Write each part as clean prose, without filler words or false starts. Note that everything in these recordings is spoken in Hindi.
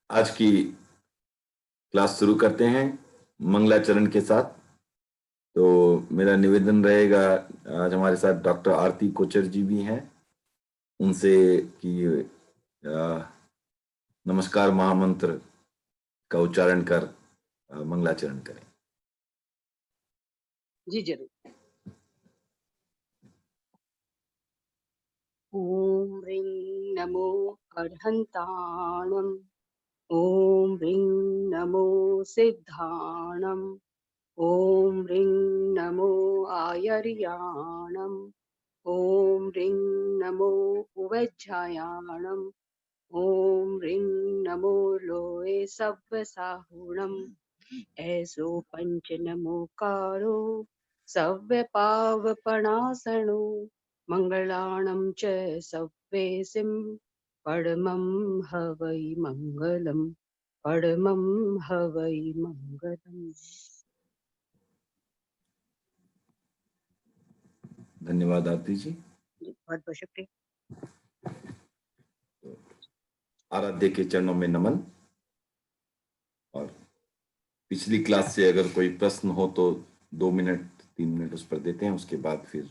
आज की क्लास शुरू करते हैं मंगलाचरण के साथ। तो मेरा निवेदन रहेगा, आज हमारे साथ डॉक्टर आरती कोचर जी भी हैं, उनसे कि नमस्कार महामंत्र का उच्चारण कर मंगलाचरण करें। जी जरूर। ओम ह्रीं नमो अर्हन्ताणम्, ओम ह्रीं नमो सिद्धाणम्, ओम ह्रीं नमो आयर्याणम्, ओम ह्रीं नमो उवज्झायाणम्, ओम ह्रीं नमो लोये सव्यसाहुणम्, ऐसो पंच नमोकारो सव्यपावपणासनो मंगलाणं च सव्येसिं परमं हवै मंगलम्, परमं हवै मंगलम्। धन्यवाद आरती जी। बहुत बहुत शुक्रिया। आराध्य के चरणों में नमन। और पिछली क्लास से अगर कोई प्रश्न हो तो 2 मिनट 3 मिनट उस पर देते हैं, उसके बाद फिर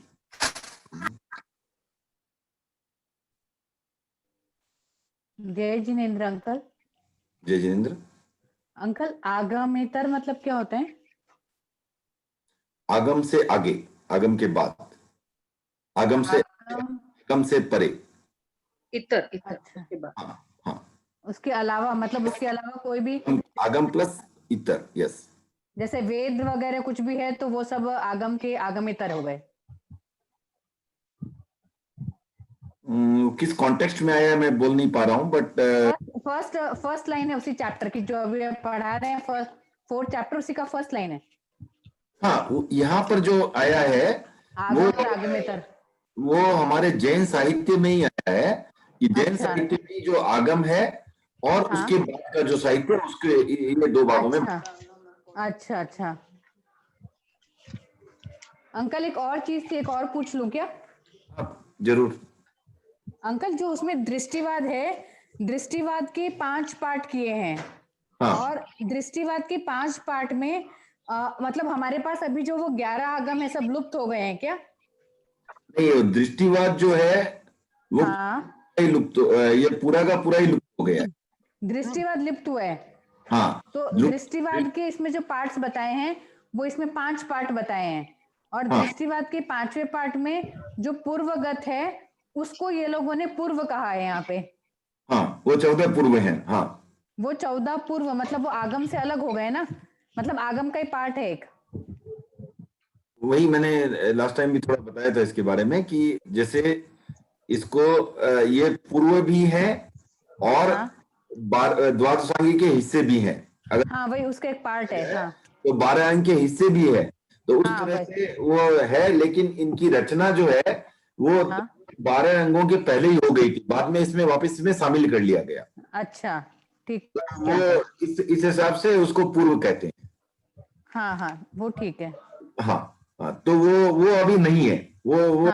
जय जिनेन्द्र अंकल। जय जिनेन्द्र। अंकल आगमेतर मतलब क्या होता है? आगम से आगे, आगम के बाद, आगम से आगम से परे, इतर अच्छा। उसके बाद। हाँ हाँ, उसके अलावा मतलब उसके अलावा कोई भी आगम प्लस इतर। यस, जैसे वेद वगैरह कुछ भी है तो वो सब आगम के आगमेतर हो गए। किस कॉन्टेक्स्ट में आया है मैं बोल नहीं पा रहा हूँ, बट फर्स्ट लाइन है उसी चैप्टर की जो अभी आप पढ़ा रहे हैं, फोर्थ चैप्टर, उसी का फर्स्ट लाइन है। हाँ, यहाँ पर जो आया है आगम और आगमेतर, वो हमारे जैन साहित्य में ही आया है कि जैन अच्छा। साहित्य में जो आगम है और हाँ। उसके बाद का जो साहित्य है उसके ये 2 भागों में। अच्छा अच्छा। अंकल एक और चीज थी, एक और पूछ लूं क्या? जरूर। अंकल जो उसमें दृष्टिवाद है, दृष्टिवाद के 5 पार्ट किए हैं। हाँ। और दृष्टिवाद के 5 पार्ट में मतलब हमारे पास अभी जो वो 11 आगम है सब लुप्त हो गए हैं क्या? नहीं, दृष्टिवाद जो है वो लुप्त, ये पूरा का पूरा ही लुप्त हो गया है। दृष्टिवाद लुप्त हुआ है। हाँ, तो दृष्टिवाद के इसमें जो पार्ट्स बताए हैं वो इसमें 5 पार्ट बताए हैं। और दृष्टिवाद के 5वें पार्ट में जो पूर्वगत है उसको ये लोगों ने पूर्व कहा है यहाँ पे। हाँ, वो 14 पूर्व हैं। हाँ, वो 14 पूर्व मतलब वो आगम से अलग हो गए ना, मतलब आगम का ही पार्ट है एक। वही मैंने लास्ट टाइम भी थोड़ा बताया था इसके बारे में कि जैसे इसको ये पूर्व भी है और द्वादशांगी के हिस्से भी हैं। अगर हाँ वही उसका एक पार्ट है। हाँ तो 12 अंग के हिस्से भी है, तो उस हाँ, तरह से वो है। लेकिन इनकी रचना जो है वो 12 अंगों के पहले ही हो गई थी, बाद में इसमें वापस इसमें शामिल कर लिया गया। अच्छा ठीक। तो वो इस हिसाब से उसको पूर्व कहते हैं। हाँ हाँ वो ठीक है। हाँ हाँ, तो वो अभी नहीं है। वो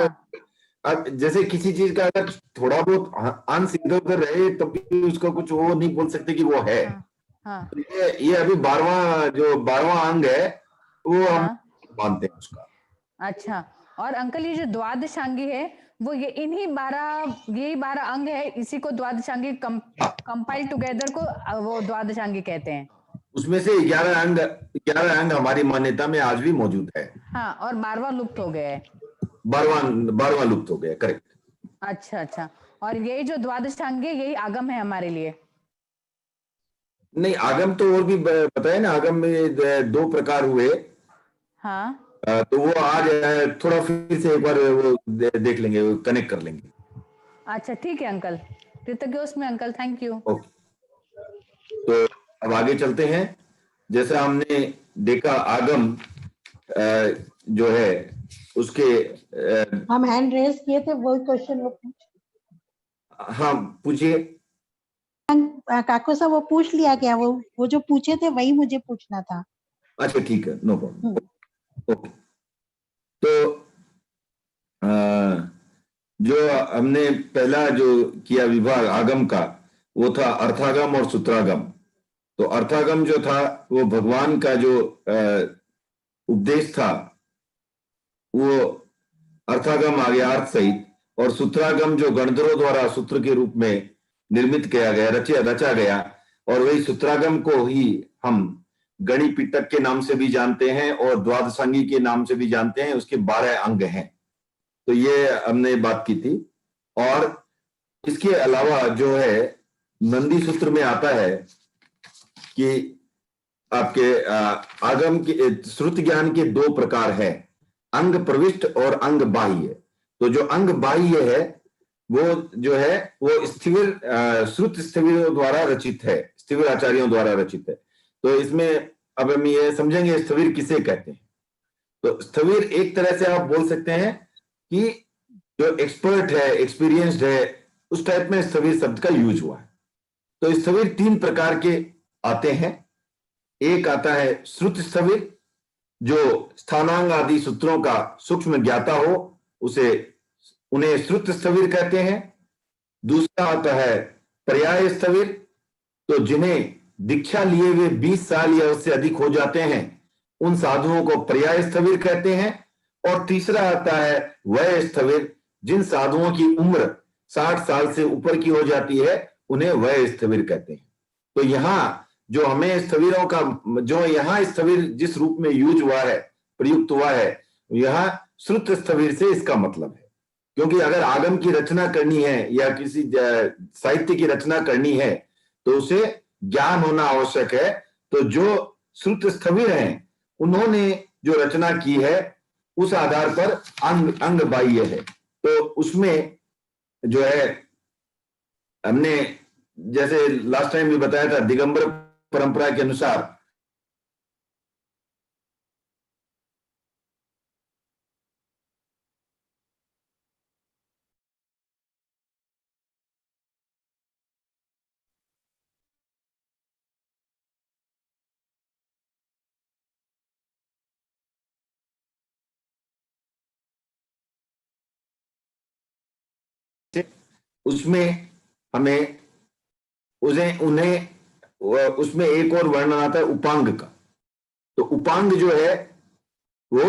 अब जैसे किसी चीज का अगर थोड़ा बहुत अंश इधर उधर रहे तब भी उसका कुछ वो नहीं बोल सकते कि वो है। तो ये अभी 12वां अंग है वो हम मानते हैं उसका। अच्छा। और अंकल ये जो द्वादशांगी है वो ये यही 12 अंग है, इसी को द्वादशांगी कंपाइल टुगेदर को वो द्वादशांगी कहते हैं। उसमें से 11 अंग हमारी मान्यता में आज भी मौजूद है। हाँ, और 12वां लुप्त हो गया है। 12वां लुप्त हो गया, करेक्ट। अच्छा अच्छा। और यही जो द्वादशांगी है यही आगम है हमारे लिए। नहीं, आगम तो और भी बताए ना, आगम में 2 प्रकार हुए। हाँ तो वो आज थोड़ा फिर से एक बार वो देख लेंगे, कनेक्ट कर लेंगे। अच्छा ठीक है अंकल, कृतज्ञ उसमें अंकल, थैंक यू। तो अब आगे चलते हैं। जैसा हमने देखा आगम जो है उसके हम हैंड रेज किए थे, वो क्वेश्चन वो पूछ। हाँ पूछिए काको साहब, वो पूछ लिया क्या? वो जो पूछे थे वही मुझे पूछना था। अच्छा ठीक है, नो प्रॉब्लम। ओके, तो जो हमने पहला जो किया विभाग आगम का, वो था अर्थागम और सूत्रागम। तो अर्थागम जो था वो भगवान का जो उपदेश था, वो अर्थागम आ गया अर्थ सहित, और सूत्रागम जो गणधरों द्वारा सूत्र के रूप में निर्मित किया गया, रचा गया, और वही सूत्रागम को ही हम गणि पिटक के नाम से भी जानते हैं और द्वादशांगी के नाम से भी जानते हैं। उसके 12 अंग हैं। तो ये हमने बात की थी। और इसके अलावा जो है नंदी सूत्र में आता है कि आपके आगम के श्रुत ज्ञान के 2 प्रकार है, अंग प्रविष्ट और अंग बाह्य। तो जो अंग बाह्य है वो जो है वो स्थिविर श्रुत स्थिविरों द्वारा रचित है, स्थिविर आचार्यों द्वारा रचित है। तो इसमें अब हम ये समझेंगे स्थविर किसे कहते हैं। तो स्थविर एक तरह से आप बोल सकते हैं कि जो एक्सपर्ट है, एक्सपीरियंस्ड है, उस टाइप में स्थविर शब्द का यूज हुआ है। तो स्थविर 3 प्रकार के आते हैं। एक आता है श्रुत स्थविर, जो स्थानांग आदि सूत्रों का सूक्ष्म ज्ञाता हो, उन्हें श्रुत स्थविर कहते हैं। दूसरा आता है पर्याय स्थविर, तो जिन्हें दीक्षा लिए हुए 20 साल या उससे अधिक हो जाते हैं, उन साधुओं को पर्याय स्थविर कहते हैं। और तीसरा आता है वय स्थविर, जिन साधुओं की उम्र 60 साल से ऊपर की हो जाती है, उन्हें वय स्थविर कहते हैं। तो यहाँ जो हमें स्थविरों का, जो यहाँ स्थविर जिस रूप में यूज हुआ है, प्रयुक्त हुआ है, यहाँ श्रुत स्थविर से इसका मतलब है। क्योंकि अगर आगम की रचना करनी है या किसी साहित्य की रचना करनी है तो उसे ज्ञान होना आवश्यक है। तो जो श्रुत स्थविर हैं उन्होंने जो रचना की है उस आधार पर अंग बाह्य है। तो उसमें जो है हमने जैसे लास्ट टाइम भी बताया था, दिगंबर परंपरा के अनुसार उसमें हमें उन्हें उसमें एक और वर्णन आता है उपांग का। तो उपांग जो है वो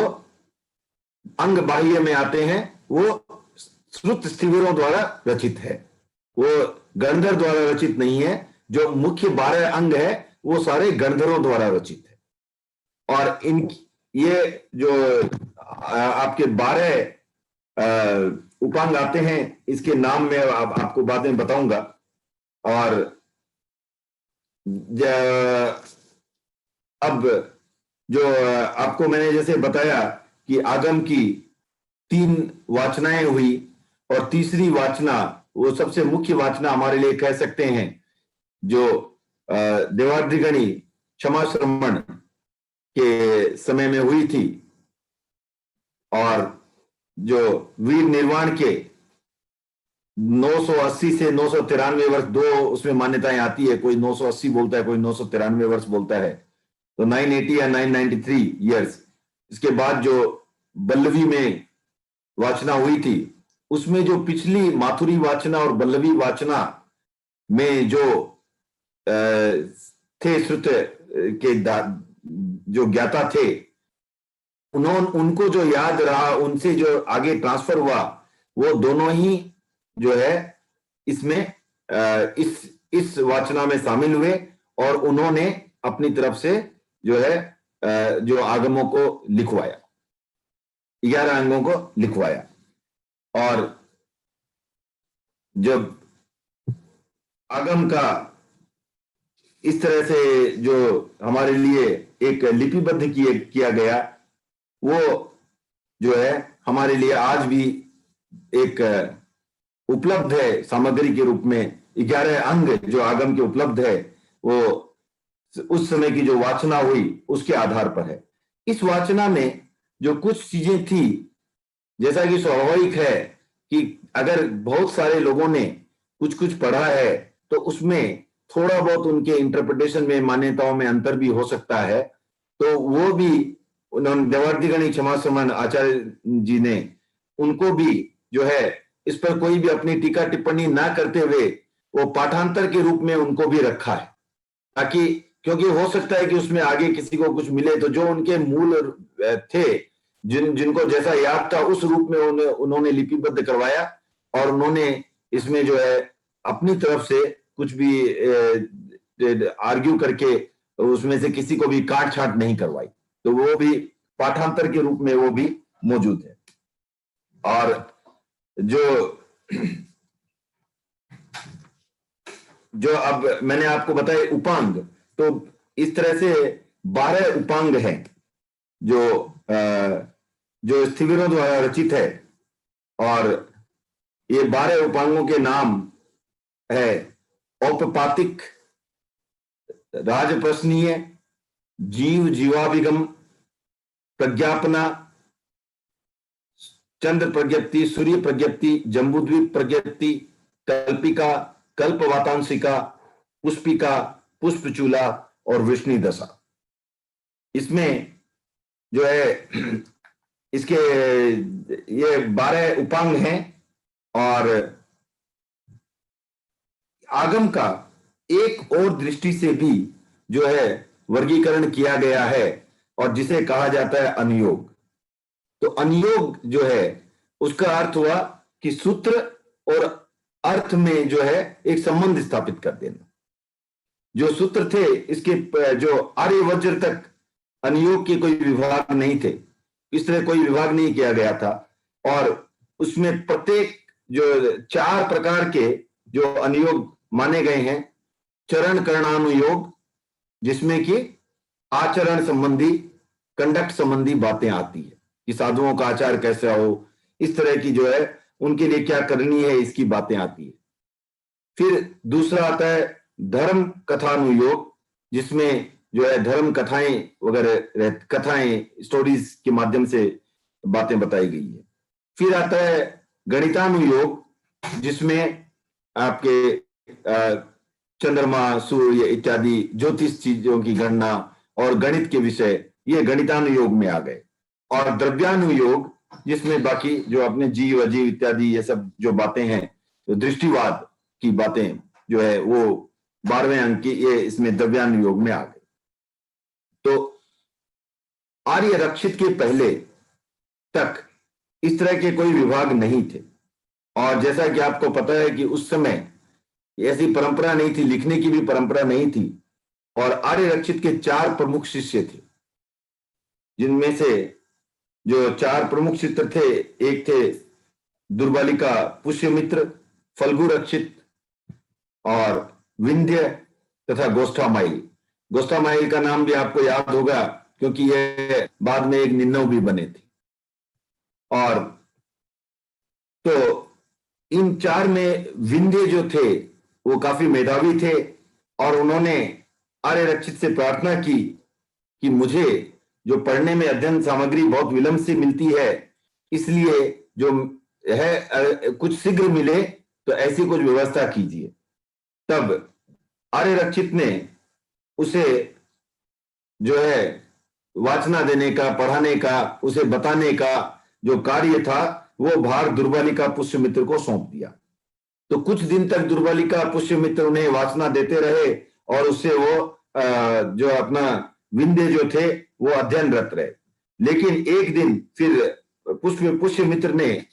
अंग बाह्य में आते हैं, वो श्रुत स्थविरों द्वारा रचित है, वो गणधर द्वारा रचित नहीं है। जो मुख्य 12 अंग है वो सारे गणधरों द्वारा रचित है। और ये जो आपके 12 उपांग आते हैं, इसके नाम में आपको बाद में बताऊंगा। और अब जो आपको मैंने जैसे बताया कि आगम की 3 वाचनाएं हुई, और तीसरी वाचना, वो सबसे मुख्य वाचना हमारे लिए कह सकते हैं, जो देवाद्रिगणी क्षमा श्रमण के समय में हुई थी, और जो वीर निर्वाण के 980 से 993 वर्ष, 2 उसमें मान्यताएं आती है, कोई 980 बोलता है, कोई 993 वर्ष बोलता है। तो 980 या 993 ईयर्स। इसके बाद जो बल्लवी में वाचना हुई थी, उसमें जो पिछली माथुरी वाचना और बल्लवी वाचना में जो थे श्रुत के जो ज्ञाता थे, उनको जो याद रहा, उनसे जो आगे ट्रांसफर हुआ, वो दोनों ही जो है इसमें इस वाचना में शामिल हुए, और उन्होंने अपनी तरफ से जो है जो आगमों को लिखवाया, 11 अंगों को लिखवाया। और जब आगम का इस तरह से जो हमारे लिए एक लिपिबद्ध किया गया, वो जो है हमारे लिए आज भी एक उपलब्ध है सामग्री के रूप में। 11 अंग जो आगम के उपलब्ध है, वो उस समय की जो वाचना हुई उसके आधार पर है। इस वाचना में जो कुछ चीजें थी, जैसा कि स्वाभाविक है कि अगर बहुत सारे लोगों ने कुछ पढ़ा है तो उसमें थोड़ा बहुत उनके इंटरप्रिटेशन में, मान्यताओं में अंतर भी हो सकता है। तो वो भी उन्होंने, देवाद्रिगणी क्षमा श्रमण आचार्य जी ने, उनको भी जो है इस पर कोई भी अपनी टीका टिप्पणी ना करते हुए वो पाठांतर के रूप में उनको भी रखा है, ताकि क्योंकि हो सकता है कि उसमें आगे किसी को कुछ मिले, तो जो उनके मूल थे, जिनको जैसा याद था उस रूप में उन्होंने लिपिबद्ध करवाया, और उन्होंने इसमें जो है अपनी तरफ से कुछ भी आर्ग्यू करके उसमें से किसी को भी काट छाट नहीं करवाई। तो वो भी पाठांतर के रूप में वो भी मौजूद है। और जो अब मैंने आपको बताया उपांग, तो इस तरह से 12 उपांग हैं जो स्थिविरों द्वारा रचित है। और ये 12 उपांगों के नाम है औपपातिक, राजप्रश्नीय, जीव जीवाभिगम, प्रज्ञापना, चंद्र प्रज्ञप्ति, सूर्य प्रज्ञप्ति, जम्बूद्वीप प्रज्ञप्ति, कल्पिका, कल्पवातांशिका, पुष्पिका, पुष्पचूला और वृष्णि दशा। इसमें जो है इसके ये 12 उपांग हैं। और आगम का एक और दृष्टि से भी जो है वर्गीकरण किया गया है, और जिसे कहा जाता है अनुयोग। तो अनुयोग जो है उसका अर्थ हुआ कि सूत्र और अर्थ में जो है एक संबंध स्थापित कर देना। जो सूत्र थे, इसके जो आर्यवज्र तक अनुयोग के कोई विभाग नहीं थे, इस तरह कोई विभाग नहीं किया गया था। और उसमें प्रत्येक जो 4 प्रकार के जो अनुयोग माने गए हैं, चरण करणानुयोग, जिसमें कि आचरण संबंधी, कंडक्ट संबंधी बातें आती है कि साधुओं का आचार कैसा हो, इस तरह की जो है उनके लिए क्या करनी है, इसकी बातें आती है। फिर दूसरा आता है धर्म कथानुयोग, जिसमें जो है धर्म कथाएं वगैरह, कथाएं, स्टोरीज के माध्यम से बातें बताई गई है। फिर आता है गणितानुयोग, जिसमें आपके चंद्रमा, सूर्य इत्यादि ज्योतिष चीजों की गणना और गणित के विषय, ये गणितानुयोग में आ गए। और द्रव्यानुयोग, जिसमें बाकी जो अपने जीव अजीव इत्यादि ये सब जो बातें हैं, तो दृष्टिवाद की बातें जो है वो 12वें अंक की, ये इसमें द्रव्यानुयोग में आ गए। तो आर्य रक्षित के पहले तक इस तरह के कोई विभाग नहीं थे। और जैसा कि आपको पता है कि उस समय ऐसी परंपरा नहीं थी, लिखने की भी परंपरा नहीं थी। और आर्य रक्षित के 4 प्रमुख शिष्य थे, जिनमें से जो 4 प्रमुख शिष्य थे, एक थे दुर्बालिका पुष्यमित्र, फल्गु रक्षित और विंध्य तथा गोष्ठामाई। गोष्ठामाई का नाम भी आपको याद होगा, क्योंकि ये बाद में एक निन्नव भी बने थे। और तो इन 4 में विंध्य जो थे वो काफी मेधावी थे, और उन्होंने आर्य रक्षित से प्रार्थना की कि मुझे जो पढ़ने में अध्ययन सामग्री बहुत विलंब से मिलती है, इसलिए जो है कुछ शीघ्र मिले, तो ऐसी कुछ व्यवस्था कीजिए। तब आर्य रक्षित ने उसे जो है वाचना देने का, पढ़ाने का, उसे बताने का जो कार्य था, वो भार दुर्बालिका पुष्यमित्र को सौंप दिया। तो कुछ दिन तक दुर्बालिका पुष्यमित्र उन्हें वाचना देते रहे, और उससे वो जो अपना विंध्य जो थे वो अध्ययनरत रहे। लेकिन एक दिन फिर पुष्यमित्र ने,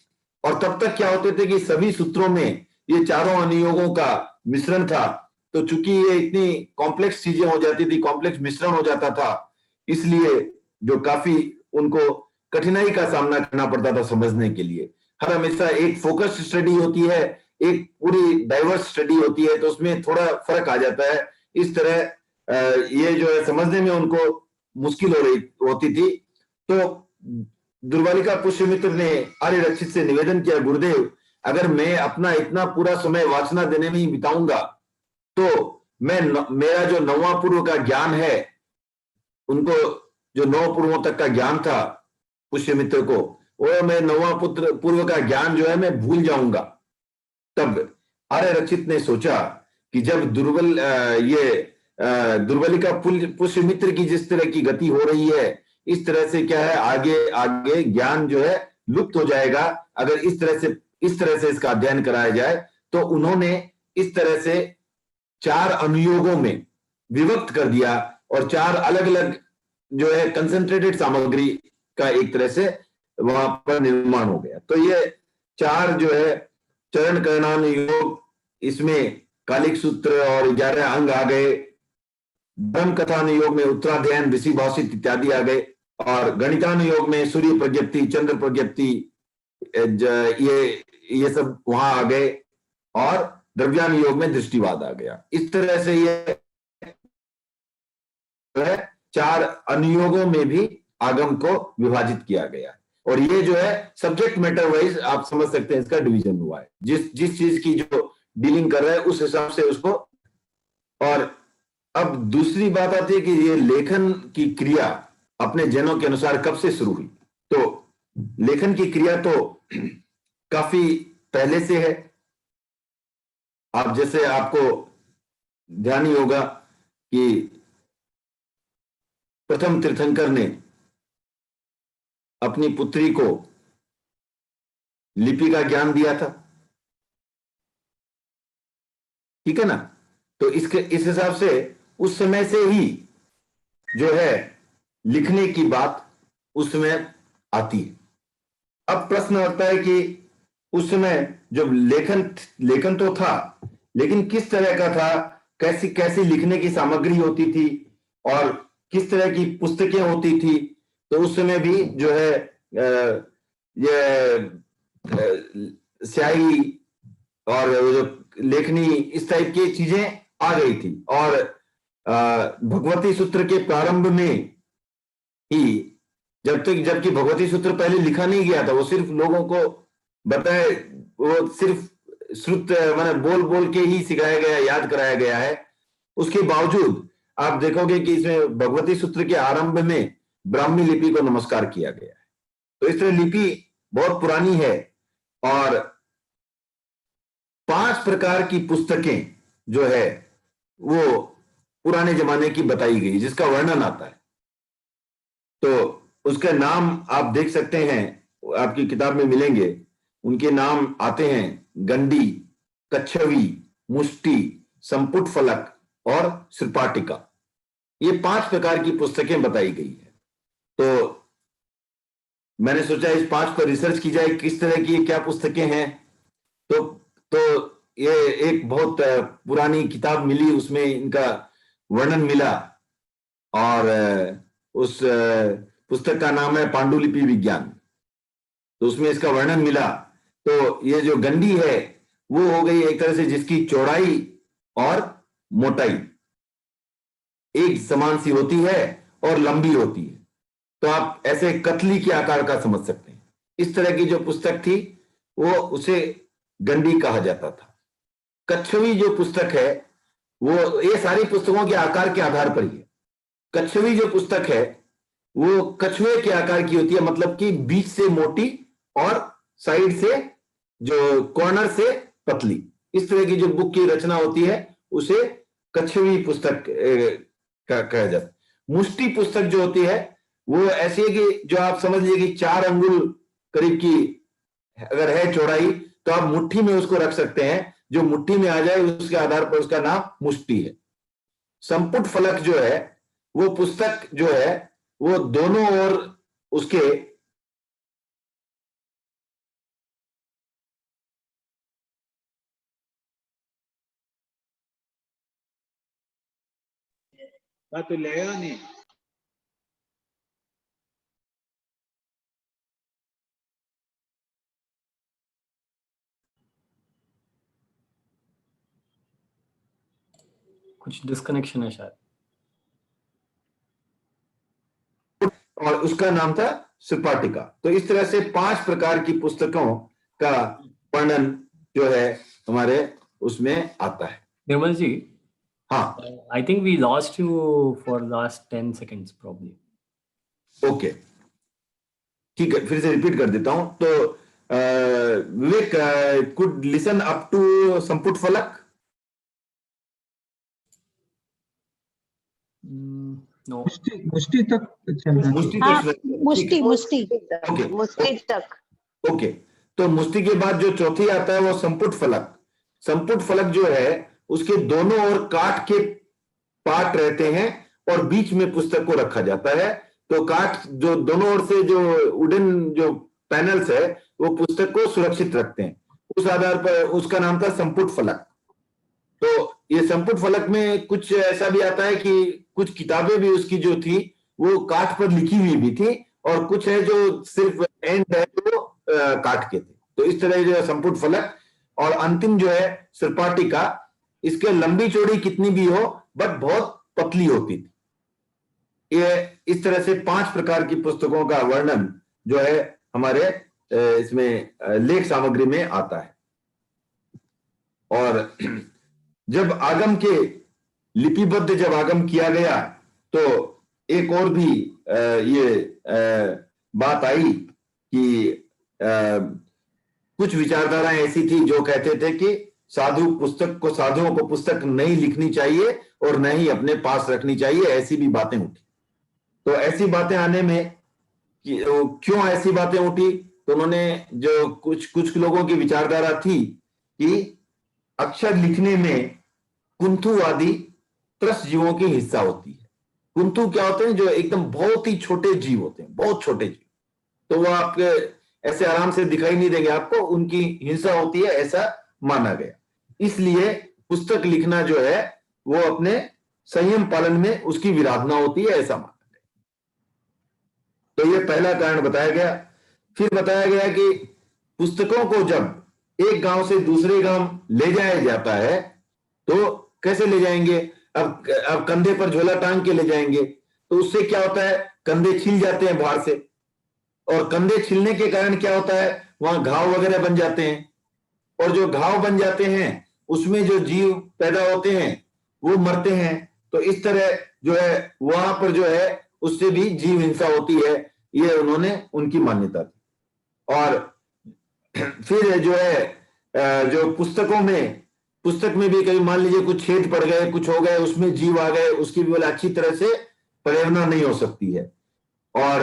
और तब तक क्या होते थे कि सभी सूत्रों में ये चारों अनुयोगों का मिश्रण था, तो चूंकि ये इतनी कॉम्प्लेक्स चीजें हो जाती थी, कॉम्प्लेक्स मिश्रण हो जाता था, इसलिए जो काफी उनको कठिनाई का सामना करना पड़ता था समझने के लिए। हर हमेशा एक फोकस स्टडी होती है, एक पूरी डाइवर्स स्टडी होती है, तो उसमें थोड़ा फर्क आ जाता है। इस तरह ये जो है समझने में उनको मुश्किल होती थी। तो दुर्बालिका पुष्यमित्र ने आर्य रक्षित से निवेदन किया, गुरुदेव, अगर मैं अपना इतना पूरा समय वाचना देने में ही बिताऊंगा, तो मेरा जो 9वां पूर्व का ज्ञान है, उनको जो 9 पूर्वों तक का ज्ञान था पुष्यमित्र को, वो मैं 9वां पूर्व का ज्ञान जो है मैं भूल जाऊंगा। तब आर्य रक्षित ने सोचा कि जब दुर्बलिका पुष्यमित्र की जिस तरह की गति हो रही है, इस तरह से क्या है, आगे आगे ज्ञान जो है लुप्त हो जाएगा अगर इस तरह से इसका अध्ययन कराया जाए। तो उन्होंने इस तरह से 4 अनुयोगों में विभक्त कर दिया और 4 अलग अलग जो है कंसंट्रेटेड सामग्री का एक तरह से वहां पर निर्माण हो गया। तो ये 4 जो है चरण करणानुयोग, इसमें कालिक सूत्र और 11 अंग आ गए। ब्रह्म कथानुयोग में उत्तराध्ययन, ऋषि भाषित इत्यादि आ गए, और गणितानुयोग में सूर्य प्रज्ञप्ति, चंद्र प्रज्ञप्ति, ये सब वहां आ गए, और द्रव्यानुयोग में दृष्टिवाद आ गया। इस तरह से ये 4 अनुयोगों में भी आगम को विभाजित किया गया। और ये जो है सब्जेक्ट मैटर वाइज आप समझ सकते हैं इसका डिवीजन हुआ है, जिस चीज की जो डीलिंग कर रहा है उस हिसाब से उसको। और अब दूसरी बात आती है कि ये लेखन की क्रिया अपने जनों के अनुसार कब से शुरू हुई। तो लेखन की क्रिया तो काफी पहले से है। आप जैसे आपको ध्यान ही होगा कि प्रथम तीर्थंकर ने अपनी पुत्री को लिपि का ज्ञान दिया था, ठीक है ना। तो इस हिसाब से उस समय से ही जो है लिखने की बात उस समय आती है। अब प्रश्न आता है कि उस समय जब लेखन तो था, लेकिन किस तरह का था, कैसी कैसी लिखने की सामग्री होती थी और किस तरह की पुस्तकें होती थी। तो उस समय भी जो है ये स्याही और जो लेखनी, इस टाइप की चीजें आ गई थी। और भगवती सूत्र के प्रारंभ में ही, जबकि भगवती सूत्र पहले लिखा नहीं गया था, वो सिर्फ लोगों को बताए, वो सिर्फ श्रुत माने बोल बोल के ही सिखाया गया, याद कराया गया है। उसके बावजूद आप देखोगे कि इसमें भगवती सूत्र के आरंभ में ब्राह्मी लिपि को नमस्कार किया गया है। तो इस तरह लिपि बहुत पुरानी है। और 5 प्रकार की पुस्तकें जो है वो पुराने जमाने की बताई गई, जिसका वर्णन आता है। तो उसका नाम आप देख सकते हैं, आपकी किताब में मिलेंगे। उनके नाम आते हैं गंडी, कच्छवी, मुष्टि, संपुट फलक और श्रीपाटिका। ये 5 प्रकार की पुस्तकें बताई गई है। तो मैंने सोचा इस 5 पर रिसर्च की जाए, किस तरह की क्या पुस्तकें हैं। तो ये एक बहुत पुरानी किताब मिली, उसमें इनका वर्णन मिला, और उस पुस्तक का नाम है पांडुलिपि विज्ञान। तो उसमें इसका वर्णन मिला। तो ये जो गंडी है वो हो गई एक तरह से जिसकी चौड़ाई और मोटाई एक समान सी होती है और लंबी होती है। तो आप ऐसे कतली के आकार का समझ सकते हैं। इस तरह की जो पुस्तक थी वो उसे गंडी कहा जाता था। कच्छवी जो पुस्तक है वो, ये सारी पुस्तकों के आकार के आधार पर ही है। कच्छवी जो पुस्तक है वो कछुए के आकार की होती है, मतलब कि बीच से मोटी और साइड से, जो कॉर्नर से पतली। इस तरह की जो बुक की रचना होती है उसे कच्छवी पुस्तक कहा जाता है। मुष्टि पुस्तक जो होती है वो ऐसी है कि जो आप समझ लीजिए कि 4 अंगुल करीब की अगर है चौड़ाई, तो आप मुट्ठी में उसको रख सकते हैं। जो मुट्ठी में आ जाए उसके आधार पर उसका नाम मुष्टि है। संपुट फलक जो है वो पुस्तक जो है वो दोनों ओर उसके तो लेगा नहीं। कुछ डिस्कनेक्शन है शायद। और उसका नाम था श्रीपाटिका। तो इस तरह से 5 प्रकार की पुस्तकों का वर्णन जो है हमारे उसमें आता है। निर्मल जी, हाँ, I think we lost you for last 10 seconds probably. Okay, ठीक है, फिर से रिपीट कर देता हूं। तो Vivek, could listen up to संपुट फलक? No. मुष्टि तक चल रहा है। मुष्टि हाँ, तक? मुष्टि मुष्टि ओके, मुष्टि तक। ओके। तो मुष्टि के बाद जो चौथी आता है वो संपुट फलक। संपुट फलक जो है उसके दोनों ओर काठ के पार्ट रहते हैं और बीच में पुस्तक को रखा जाता है। तो काठ जो दोनों ओर से जो वुडन जो पैनल्स है वो पुस्तक को सुरक्षित रखते हैं। उस आधार पर उसका नाम था संपुट फलक। तो ये संपुट फलक में कुछ ऐसा भी आता है कि कुछ किताबें भी उसकी जो थी वो काठ पर लिखी हुई भी थी और कुछ है जो सिर्फ एंड है तो काठ के थे। तो इस तरह जो संपुट फलक और अंतिम जो है सृपाटिका, इसके लंबी चौड़ी कितनी भी हो बट बहुत पतली होती थी। ये इस तरह से 5 प्रकार की पुस्तकों का वर्णन जो है हमारे इसमें लेख सामग्री में आता है। और जब आगम के लिपिबद्ध जब आगम किया गया तो एक और भी ये बात आई कि कुछ विचारधाराएं ऐसी थी जो कहते थे कि साधुओं को पुस्तक नहीं लिखनी चाहिए और न ही अपने पास रखनी चाहिए, ऐसी भी बातें उठी। तो ऐसी बातें आने में क्यों ऐसी बातें उठी, तो उन्होंने जो कुछ लोगों की विचारधारा थी कि अक्षर लिखने में कुंथु आदि त्रस जीवों की हिस्सा होती है। कुंथु क्या होते हैं, जो एकदम बहुत ही छोटे जीव होते हैं, बहुत छोटे जीव, तो वो आपके ऐसे आराम से दिखाई नहीं देंगे आपको, उनकी हिंसा होती है ऐसा माना गया। इसलिए पुस्तक लिखना जो है वो अपने संयम पालन में उसकी विराधना होती है ऐसा माना गया। तो ये पहला कारण बताया गया। फिर बताया गया कि पुस्तकों को जब एक गांव से दूसरे गांव ले जाया जाता है तो कैसे ले जाएंगे, अब कंधे पर झोला टांग के ले जाएंगे तो उससे क्या होता है, कंधे छिल जाते हैं बाहर से, और कंधे छिलने के कारण क्या होता है, वहां घाव वगैरह बन जाते हैं, और जो घाव बन जाते हैं उसमें जो जीव पैदा होते हैं वो मरते हैं। तो इस तरह जो है वहां पर जो है उससे भी जीव हिंसा होती है, ये उन्होंने उनकी मान्यता थी। और फिर जो है जो पुस्तक में भी कभी मान लीजिए कुछ छेद पड़ गए, कुछ हो गए, उसमें जीव आ गए, उसकी भी अच्छी तरह से पर्यावना नहीं हो सकती है। और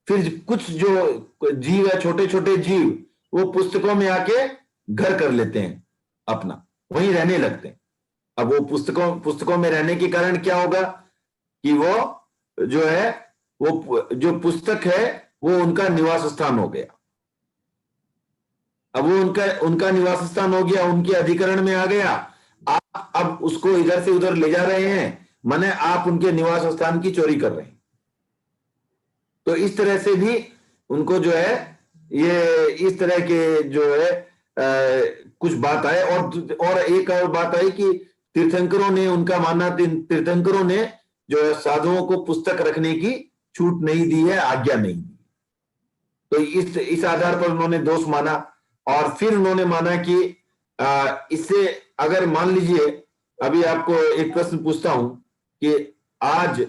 फिर कुछ जो जीव है, छोटे छोटे जीव, वो पुस्तकों में आके घर कर लेते हैं अपना, वहीं रहने लगते हैं। अब वो पुस्तकों में रहने के कारण क्या होगा कि वो जो है वो जो पुस्तक है वो उनका निवास स्थान हो गया। अब वो उनका निवास स्थान हो गया, उनके अधिकरण में आ गया। आप अब उसको इधर से उधर ले जा रहे हैं, माने आप उनके निवास स्थान की चोरी कर रहे हैं। तो इस तरह से भी उनको जो है ये इस तरह के जो है कुछ बात आए। और एक और बात आई कि तीर्थंकरों ने, उनका मानना तीर्थंकरों ने जो है साधुओं को पुस्तक रखने की छूट नहीं दी है, आज्ञा नहीं दी। तो इस आधार पर उन्होंने दोष माना। और फिर उन्होंने माना कि इससे अगर मान लीजिए, अभी आपको एक प्रश्न पूछता हूं कि आज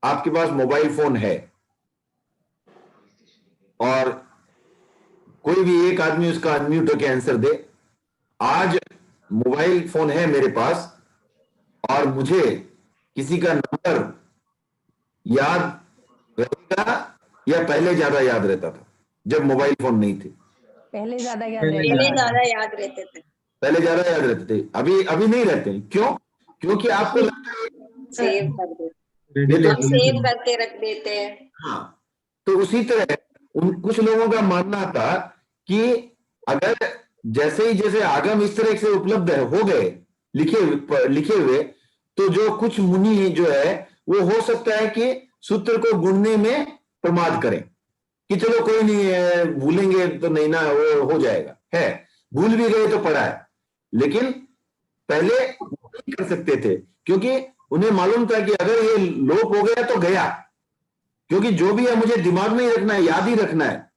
आपके पास मोबाइल फोन है और कोई भी एक आदमी उसका अनम्यूट होकर आंसर दे। आज मोबाइल फोन है मेरे पास और मुझे किसी का नंबर याद रहेगा या पहले ज्यादा याद रहता था जब मोबाइल फोन नहीं थे? पहले ज्यादा याद पहले रहता था। ज्यादा याद रहते थे। पहले ज्यादा याद रहते थे, अभी नहीं रहते। क्यों? क्योंकि आपको सेव कर देते, रेडी हम सेव करके रख देते हैं। हाँ, तो उसी तरह कुछ लोगों का मानना था कि अगर जैसे आगम इस तरह से उपलब्ध हो गए लिखे हुए, तो जो कुछ मुनि जो है वो हो सकता है कि सूत्र को गुणने में प्रमाद करें कि चलो कोई नहीं है, भूलेंगे तो नहीं ना, वो हो जाएगा। है, भूल भी गए तो पढ़ा है। लेकिन पहले नहीं कर सकते थे क्योंकि उन्हें मालूम था कि अगर ये लोप हो गया तो गया, क्योंकि जो भी है मुझे दिमाग में ही रखना है, याद ही रखना है।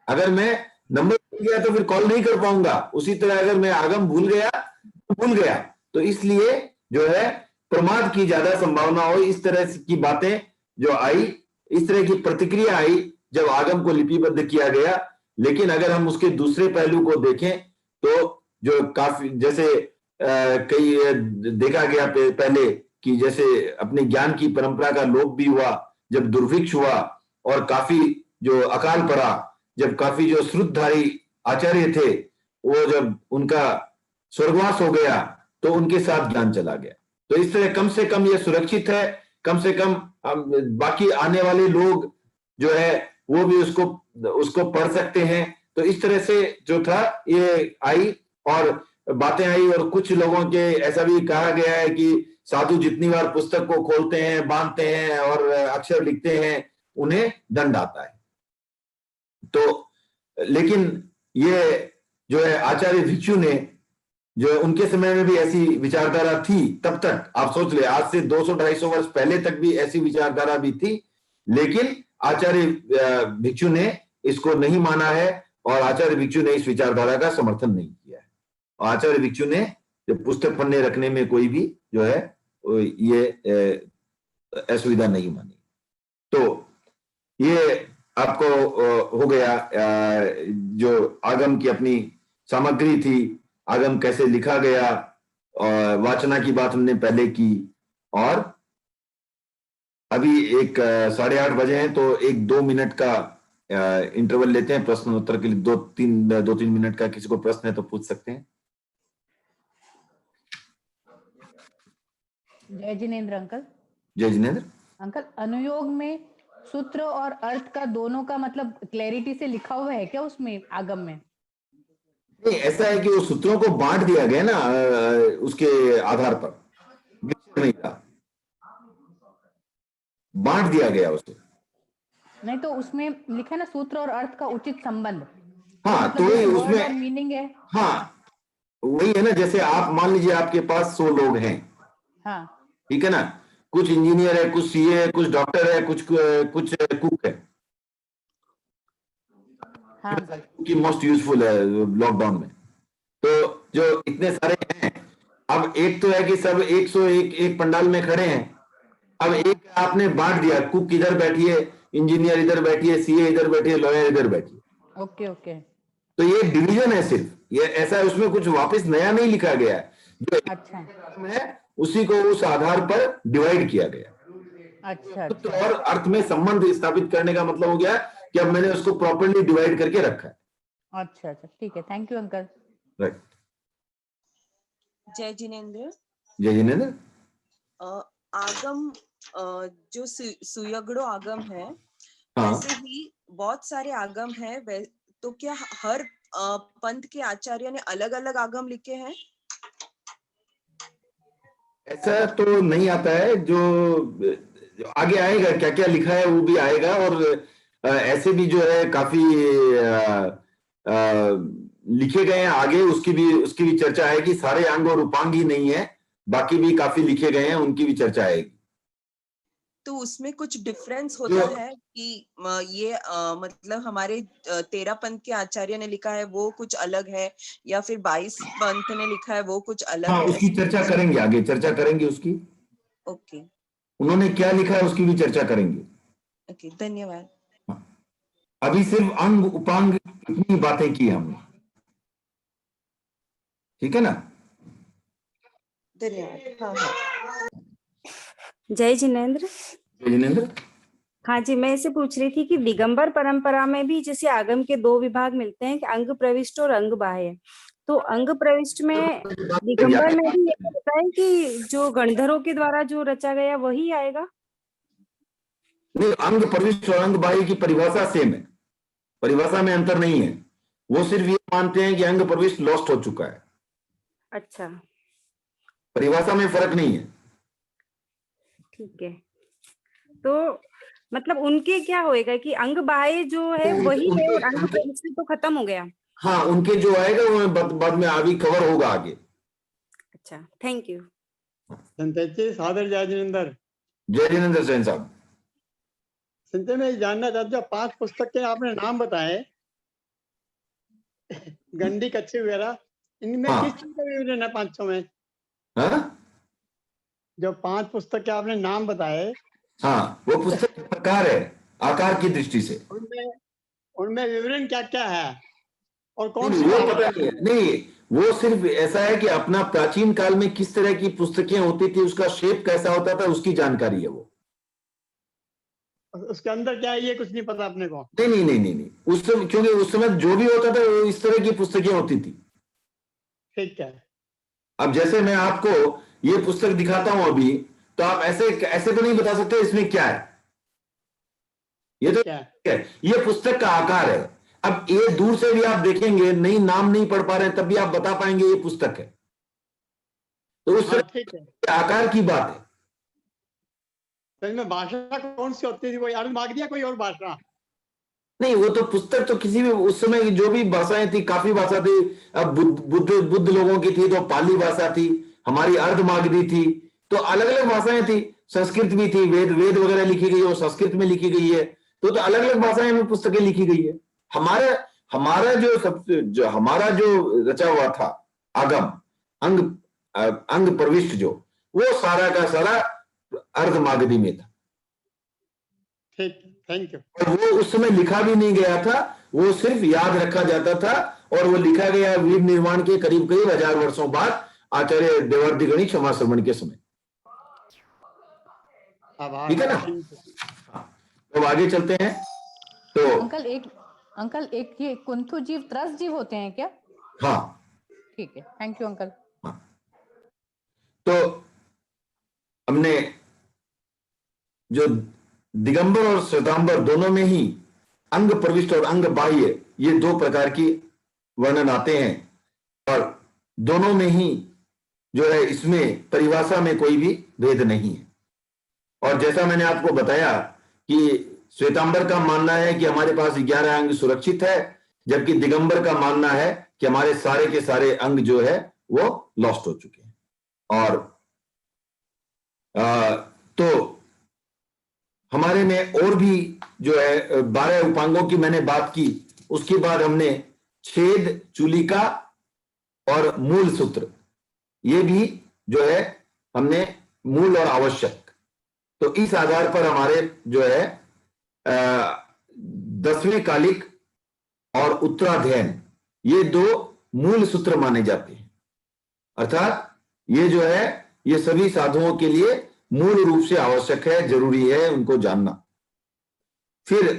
अगर मैं नंबर भूल गया तो फिर कॉल नहीं कर पाऊंगा। उसी तरह अगर मैं आगम भूल गया तो भूल गया। तो इसलिए जो है प्रमाद की ज्यादा संभावना हो, इस तरह की बातें जो आई, इस तरह की प्रतिक्रिया आई जब आगम को लिपिबद्ध किया गया। लेकिन अगर हम उसके दूसरे पहलू को देखें तो जो काफी जैसे कई देखा गया पहले कि जैसे अपने ज्ञान की परंपरा का लोप भी हुआ जब दुर्भिक्ष हुआ, और काफी जो अकाल पड़ा, जब काफी जो श्रुतधारी आचार्य थे वो जब उनका स्वर्गवास हो गया तो उनके साथ ज्ञान चला गया। तो इस तरह कम से कम ये सुरक्षित है, कम से कम बाकी आने वाले लोग जो है वो भी उसको पढ़ सकते हैं। तो इस तरह से जो था ये आई और बातें आई, और कुछ लोगों के ऐसा भी कहा गया है कि साधु जितनी बार पुस्तक को खोलते हैं, बांधते हैं और अक्षर लिखते हैं, उन्हें दंड आता है। तो लेकिन ये जो है आचार्य भिक्षु ने, जो उनके समय में भी ऐसी विचारधारा थी, तब तक आप सोच ले आज से 200-250 वर्ष पहले तक भी ऐसी विचारधारा भी थी, लेकिन आचार्य भिक्षु ने इसको नहीं माना है और आचार्य भिक्षु ने इस विचारधारा का समर्थन नहीं किया है। और आचार्य भिक्षु ने पुस्तक पढ़ने रखने में कोई भी जो है ये असुविधा नहीं मानी। तो ये आपको हो गया जो आगम की अपनी सामग्री थी, आगम कैसे लिखा गया, और वाचना की बात हमने पहले की। और अभी 8:30 बजे हैं, तो 1-2 मिनट का इंटरवल लेते हैं प्रश्न उत्तर के लिए। 2-3 मिनट का किसी को प्रश्न है तो पूछ सकते हैं। जय जिनेंद्र अंकल। जय जिनेंद्र अंकल, अनुयोग में सूत्र और अर्थ का दोनों का मतलब क्लैरिटी से लिखा हुआ है क्या उसमें आगम में? नहीं, ऐसा है कि वो सूत्रों को बांट दिया गया ना उसके आधार पर, नहीं था, बांट दिया गया उसे। नहीं तो उसमें लिखा है ना सूत्र और अर्थ का उचित संबंध। हाँ, मतलब तो ये उसमें मीनिंग है। हाँ वही है ना, जैसे आप मान लीजिए आपके पास 100 लोग हैं, हाँ ठीक है ना, कुछ इंजीनियर है, कुछ सीए है, कुछ डॉक्टर है, कुछ कुक है, हाँ की मोस्ट यूजफुल है लॉकडाउन में। तो जो इतने सारे हैं, अब एक तो है कि सब 101 एक पंडाल में खड़े हैं, अब एक आपने बांट दिया, कुक इधर बैठिए, इंजीनियर इधर बैठिए, सीए इधर बैठिए, लॉयर इधर बैठिए। Okay okay. तो ये डिवीजन है सिर्फ, ये ऐसा उसमें कुछ वापस नया नहीं लिखा गया है, जो अच्छा है उसी को उस आधार पर डिवाइड किया गया। अच्छा तो और अर्थ में संबंध स्थापित करने का मतलब हो गया कि अब मैंने उसको प्रॉपर्ली डिवाइड करके रखा है। अच्छा अच्छा, ठीक है, थैंक यू अंकल। राइट। जय जिनेंद्र। जय जिनेंद्र। आगम जो सुयगड़ो आगम है, हाँ। वैसे ही बहुत सारे आगम है, तो क्या हर पंथ के आचार्य ने अलग अलग आगम लिखे हैं? ऐसा तो नहीं आता है, जो आगे आएगा क्या क्या लिखा है वो भी आएगा, और ऐसे भी जो है काफी लिखे गए हैं आगे, उसकी भी चर्चा आएगी। सारे अंग और उपांग ही नहीं है, बाकी भी काफी लिखे गए हैं, उनकी भी चर्चा आएगी। तो उसमें कुछ डिफरेंस होता है कि ये मतलब हमारे 13 पंथ के आचार्य ने लिखा है वो कुछ अलग है, या फिर 22 पंथ ने लिखा है वो कुछ अलग हाँ, है? उसकी चर्चा करेंगे, आगे चर्चा करेंगे उसकी। ओके उन्होंने क्या लिखा है उसकी भी चर्चा करेंगे। ओके, धन्यवाद। अभी सिर्फ अंग उपांग इतनी बातें की हमने, ठीक है ना। धन्यवाद। हाँ हाँ। जय जिनेंद्र। जय जिनेंद्र। हाँ जी, मैं ऐसे पूछ रही थी कि दिगंबर परंपरा में भी जैसे आगम के 2 विभाग मिलते हैं कि अंग प्रविष्ट और अंग बाह्य। तो अंग प्रविष्ट में दिगंबर में भी ये होता है कि जो गणधरों के द्वारा जो रचा गया वही आएगा? नहीं, अंग प्रविष्ट और अंग बाह्य की परिभाषा सेम है, परिभाषा में अंतर नहीं है। वो सिर्फ ये मानते हैं कि अंग प्रविष्ट लॉस्ट हो चुका है। अच्छा, परिभाषा में फर्क नहीं है। ठीक है। तो मतलब उनके क्या होएगा कि अंग बाह्य जो है वही है और अंग प्रविष्ट तो खत्म हो गया? हाँ, उनके जो आएगा वो बाद में अभी कवर होगा आगे। अच्छा, थैंक यू। संतत जी, सादर जय जिनेंद्र। जय जिनेंद्र सेन साहब। संतत मैं जानना चाहता हूँ, 5 पुस्तक के आपने नाम बताए, गंडी कच्चे वगैरह, इनमें हाँ। किस चीज का विवरण है 500 में? हाँ? जो 5 पुस्तक के आपने नाम बताए, हाँ, वो पुस्तक के प्रकार है आकार की दृष्टि से, उनमें विवरण क्या क्या है और कौन नहीं, सी? वो पता नहीं है। नहीं, वो सिर्फ ऐसा है कि अपना प्राचीन काल में किस तरह की पुस्तकें होती थी, उसका शेप कैसा होता था, उसकी जानकारी है वो। उसके अंदर क्या है ये कुछ नहीं पता अपने को? नहीं, उस समय, क्योंकि उस समय जो भी होता था वो इस तरह की पुस्तकें होती थी। ठीक है। अब जैसे मैं आपको ये पुस्तक दिखाता हूं अभी, तो आप ऐसे तो नहीं बता सकते इसमें क्या है। ये तो क्या है, ये पुस्तक का आकार है। अब ये दूर से भी आप देखेंगे, नहीं नाम नहीं पढ़ पा रहे हैं, तब भी आप बता पाएंगे ये पुस्तक है। तो उस हाँ, तरह ठीक है। आकार की बात है। तो इनमें भाषा कौन सी होती थी, कोई अर्ध मागधी या कोई और भाषा? नहीं, वो तो पुस्तक तो किसी भी उस समय की जो भी भाषाएं थी, काफी भाषा थी। अब बुद्ध लोगों की थी तो पाली भाषा थी, हमारी अर्धमागधी थी, तो अलग अलग भाषाएं थी। संस्कृत भी थी, वेद वगैरह लिखी गई है, वो संस्कृत में लिखी गई है। तो अलग अलग भाषाएं में पुस्तकें लिखी गई है। हमारा जो रचा हुआ था आगम, अंग प्रविष्ट, जो वो सारा का सारा अर्धमागधी में था। ठीक, थैंक यू। और वो उस समय लिखा भी नहीं गया था, वो सिर्फ याद रखा जाता था। और वो लिखा गया वीर निर्माण के करीब 1000 वर्षों बाद, आचार्य देवार्दी गणित क्षमा श्रवण के समय। ठीक है ना? तो आगे चलते हैं। तो अंकल एक ये कुंथु जीव त्रस जीव होते हैं क्या? हाँ, ठीक है, थैंक यू अंकल। हाँ। तो हमने जो दिगंबर और श्वेतांबर दोनों में ही अंग प्रविष्ट और अंग बाह्य, ये 2 प्रकार की वर्णन आते हैं। और दोनों में ही जो है, इसमें परिभाषा में कोई भी भेद नहीं है। और जैसा मैंने आपको बताया कि श्वेतांबर का मानना है कि हमारे पास 11 अंग सुरक्षित है, जबकि दिगंबर का मानना है कि हमारे सारे के सारे अंग जो है वो लॉस्ट हो चुके हैं। और तो हमारे में और भी जो है 12 उपांगों की मैंने बात की। उसके बाद हमने छेद, चूलिका और मूल सूत्र, ये भी जो है हमने मूल और आवश्यक। तो इस आधार पर हमारे जो है 10वें कालिक और उत्तराध्ययन, ये 2 मूल सूत्र माने जाते हैं। अर्थात ये जो है, ये सभी साधुओं के लिए मूल रूप से आवश्यक है, जरूरी है उनको जानना। फिर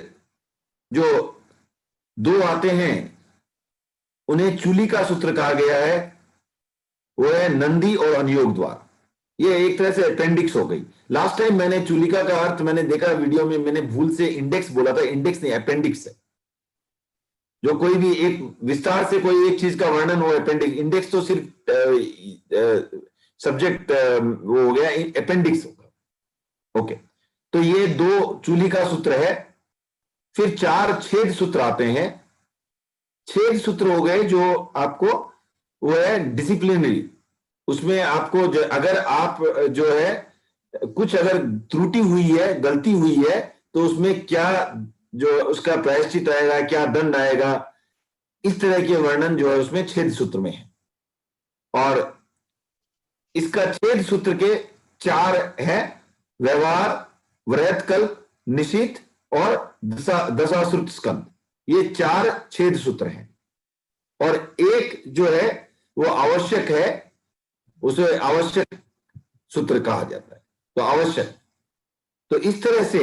जो 2 आते हैं, उन्हें चूलिका सूत्र कहा गया है। वो है नंदी और अनुयोग द्वार। ये एक तरह से अपेंडिक्स हो गई। लास्ट टाइम मैंने चूलिका का अर्थ मैंने देखा वीडियो में, मैंने भूल से इंडेक्स बोला था। इंडेक्स नहीं, अपेंडिक्स है। जो कोई भी एक विस्तार से कोई एक चीज का वर्णन हो, अपेंडिक्स। इंडेक्स तो सिर्फ सब्जेक्ट वो हो गया, अपेंडिक्स होगा। ओके, तो ये 2 चूलिका सूत्र है। फिर 4 छेद सूत्र आते हैं। छेद सूत्र हो गए जो आपको, वो है डिसिप्लिनरी। उसमें आपको अगर आप जो है कुछ अगर त्रुटि हुई है, गलती हुई है, तो उसमें क्या जो उसका प्रायश्चित आएगा, क्या दंड आएगा, इस तरह के वर्णन जो है उसमें छेद सूत्र में है। और इसका छेद सूत्र के 4 है: व्यवहार, वृहत्कल्प, निशित और दशाश्रुत स्कंद। ये 4 छेद सूत्र हैं। और एक जो है वो आवश्यक है, उसे आवश्यक सूत्र कहा जाता है। तो आवश्यक, तो इस तरह से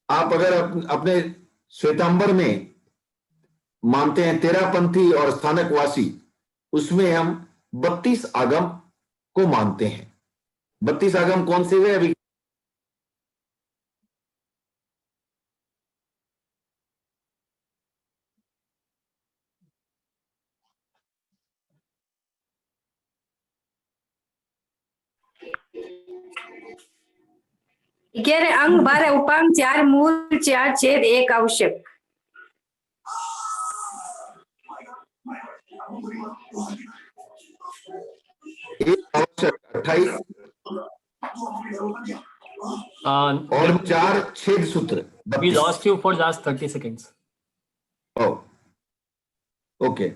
आप अगर अपने श्वेतांबर में मानते हैं 13 पंथी और स्थानकवासी, उसमें हम 32 आगम को मानते हैं। 32 आगम कौन से हुए अभी? कह रहे अंग 12 उपांग 4 मूल 4 छेद 1 आवश्यक। एक आवश्यक 28 और 4 छेद सूत्र। We lost you for last 30 seconds. Okay,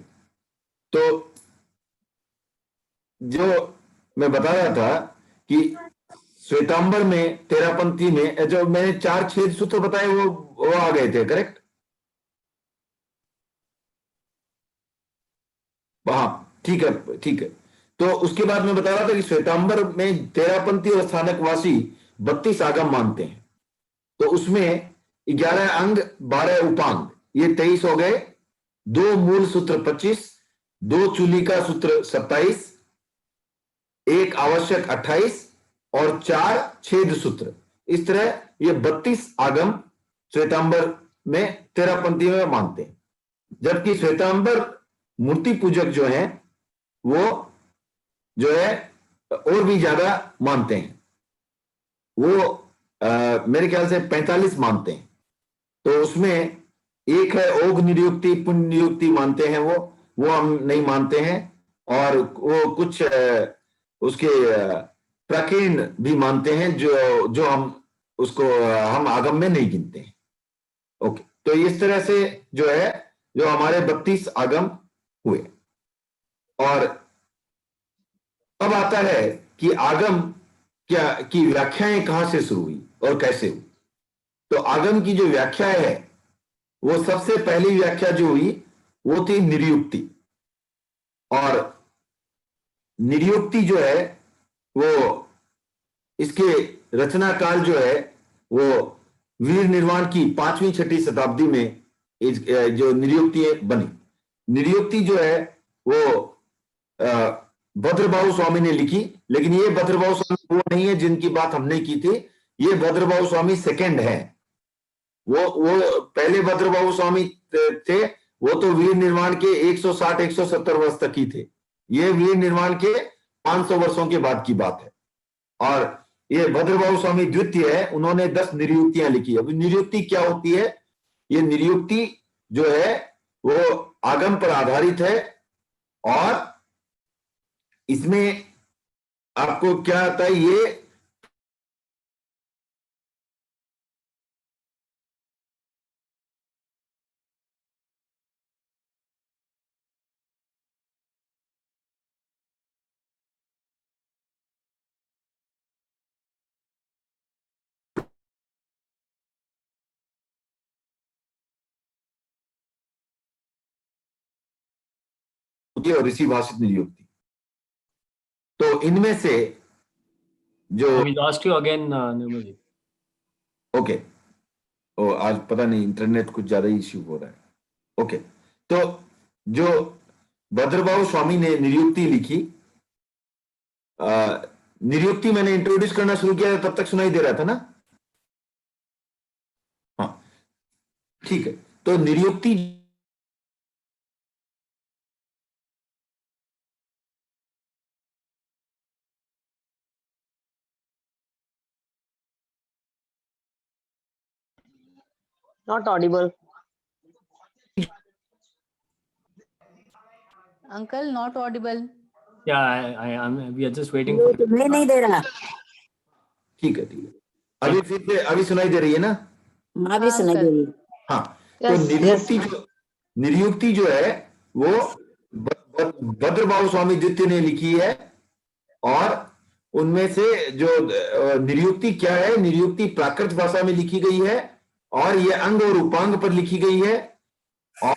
तो जो मैं बता रहा था कि श्वेतांबर में 13 पंथी में जो मैंने 4 छेद सूत्र बताए वो आ गए थे, करेक्ट? हाँ, ठीक है, ठीक है। तो उसके बाद मैं बता रहा था कि श्वेतांबर में 13 पंथी और स्थानकवासी 32 आगम मानते हैं। तो उसमें 11 अंग 12 उपांग, ये 23 हो गए। 2 मूल सूत्र 25, 2 चूलिका सूत्र 27, एक आवश्यक 28 और 4 छेद सूत्र। इस तरह ये 32 आगम श्वेतांबर में 13 पंक्तियों में मानते हैं। जबकि श्वेतांबर मूर्ति पूजक जो हैं वो जो है और भी ज्यादा मानते हैं। वो मेरे ख्याल से 45 मानते हैं। तो उसमें एक है ओघ निरुक्ति, पुण्य निरुक्ति मानते हैं वो हम नहीं मानते हैं। और वो कुछ उसके प्रकीर्ण भी मानते हैं जो हम उसको हम आगम में नहीं गिनते हैं। ओके, तो इस तरह से जो है जो हमारे 32 आगम हुए। और अब आता है कि आगम क्या की व्याख्याएं कहां से शुरू हुई और कैसे हुई। तो आगम की जो व्याख्या है वो सबसे पहली व्याख्या जो हुई वो थी निरुक्ति। और निरुक्ति जो है वो इसके रचना काल जो है वो वीर निर्वाण की 5वीं 6वीं शताब्दी में जो निरुक्ति बनी। निरुक्ति जो है वो भद्रबाहु स्वामी ने लिखी, लेकिन ये भद्रबाहु स्वामी वो नहीं है जिनकी बात हमने की थी। ये भद्रबाहु स्वामी सेकंड है। वो पहले भद्रबाहु स्वामी थे, वो तो वीर निर्माण के 160-170 वर्ष तक ही थे। ये वीर निर्माण के 500 वर्षों के बाद की बात है। और ये भद्रबाहु स्वामी द्वितीय है, उन्होंने 10 निरुक्तियां लिखी। अब निरुक्ति क्या होती है? ये निरुक्ति जो है वो आगम पर आधारित है। और इसमें आपको क्या आता है, ये और ऋषि भाषित निरुक्ति। तो इनमें से जो We lost you again, Nirmal ji. Okay, ओ आज पता नहीं इंटरनेट कुछ ज्यादा ही इश्यू हो रहा है। ओके, तो जो भद्रबाहु स्वामी ने निरुक्ति लिखी, निरुक्ति मैंने इंट्रोड्यूस करना शुरू किया तब तक सुनाई दे रहा था ना? हाँ, ठीक है। तो निरुक्ति Not audible. Uncle, not audible. Yeah, we are just waiting वो for. तुम्हें नहीं दे रहा। ठीक है, ठीक है। अभी फिर से अभी सुनाई दे रही है ना? माँ भी सुनाई दे रही है। हाँ, तो निरुक्ति जो है वो भद्रबाहु स्वामी द्वितीय ने लिखी है। और उनमें से जो निरुक्ति क्या है, निरुक्ति प्राकृत भाषा में लिखी गई है और ये अंग और उपांग पर लिखी गई है। और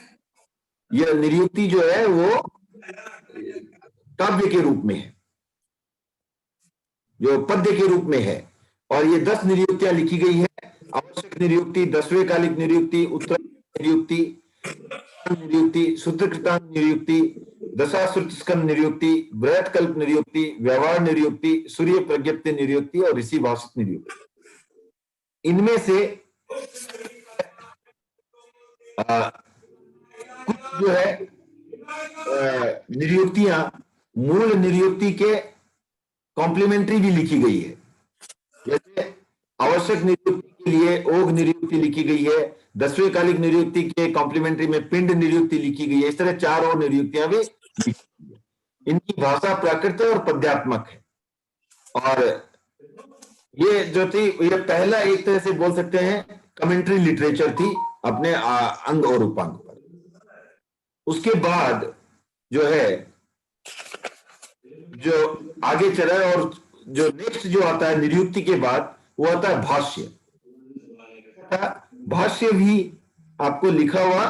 यह निरुक्ति जो है वो काव्य के रूप में है, जो पद्य के रूप में है। और ये 10 निरुक्तियां लिखी गई है। आवश्यक निरुक्ति, 10वें कालिक निरुक्ति, उत्तर निरुक्ति, निरुक्ति, शुद्धकृतांत निरुक्ति, दशाश्रुतस्कंद निरुक्ति, बृहत कल्प निरुक्ति, व्यवहार निरुक्ति, सूर्य प्रज्ञप्ति निरुक्ति और ऋषि भाषित निरुक्ति। इनमें से कुछ जो है निरुक्तियां मूल निरुक्ति के कॉम्प्लीमेंट्री भी लिखी गई है। जैसे आवश्यक निरुक्ति के लिए ओघ निरुक्ति लिखी गई है, 10वें कालिक निरुक्ति के कॉम्प्लीमेंट्री में पिंड निरुक्ति लिखी गई है। इस तरह 4 और निरुक्तियां भी लिखी गई है। इनकी भाषा प्राकृत और पद्यात्मक है। और ये जो थी ये पहला एक तरह से बोल सकते हैं कमेंट्री लिटरेचर थी अपने अंग और उपांग पर। उसके बाद जो है जो आगे चला है और जो नेक्स्ट जो आता है निरुक्ति के बाद वो आता है भाष्य। भाष्य भी आपको लिखा हुआ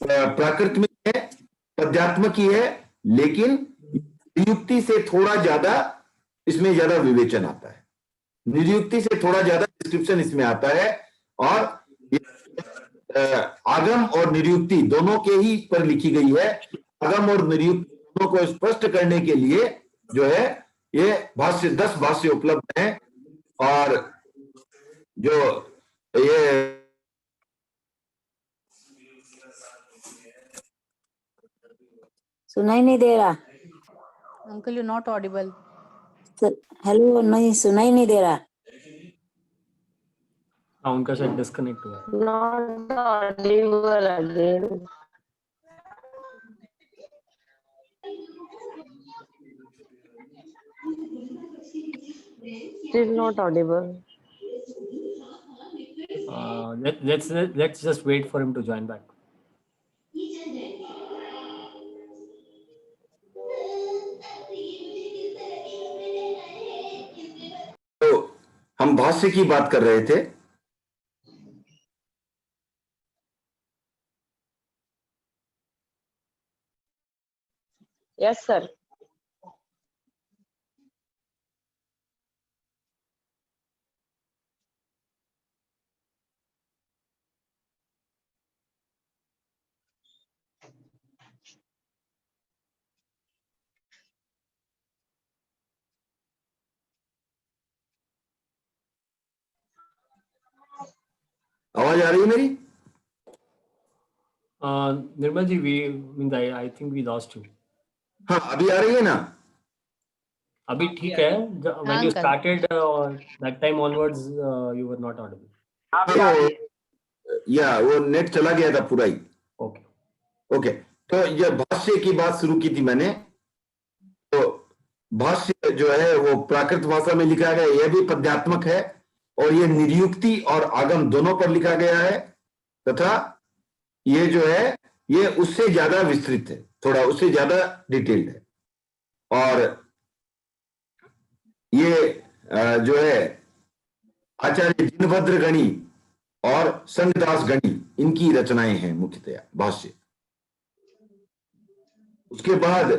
प्राकृत में है, पद्यात्मक ही है, लेकिन निरुक्ति से थोड़ा ज्यादा इसमें ज्यादा विवेचन आता है। निरुक्ति से थोड़ा ज्यादा डिस्क्रिप्शन इसमें आता है। और आगम और निरुक्ति दोनों के ही पर लिखी गई है। आगम और निरुक्ति दोनों को स्पष्ट करने के लिए जो है ये भाष्य 10 भाष्य उपलब्ध हैं और जो ये सुनाई नहीं दे रहा। Uncle you not Audible. Hello, नहीं सुनाई नहीं दे रहा। हाँ, उनका शायद डिस्कनेक्ट हुआ है। Not Audible again. Still not audible. Let's just wait for him to join back. तो हम भाष्य की बात कर रहे थे। Yes, sir. आवाज आ रही है मेरी? निर्मल जी, I think we lost you. हाँ, अभी आ रही है ना? अभी ठीक है। When you uncle. started that time onwards, you were not audible. या वो नेट चला गया था पूरा ही। Okay. ओके, तो ये भाष्य की बात शुरू की थी मैंने। तो भाष्य जो है वो प्राकृत भाषा में लिखा गया, यह भी पद्यात्मक है और ये निरुक्ति और आगम दोनों पर लिखा गया है, तथा ये जो है ये उससे ज्यादा विस्तृत है, थोड़ा उससे ज्यादा डिटेल्ड है। और ये जो है आचार्य जिनभद्र गणी और संगदास गणी, इनकी रचनाएं हैं मुख्यतया भाष्य। उसके बाद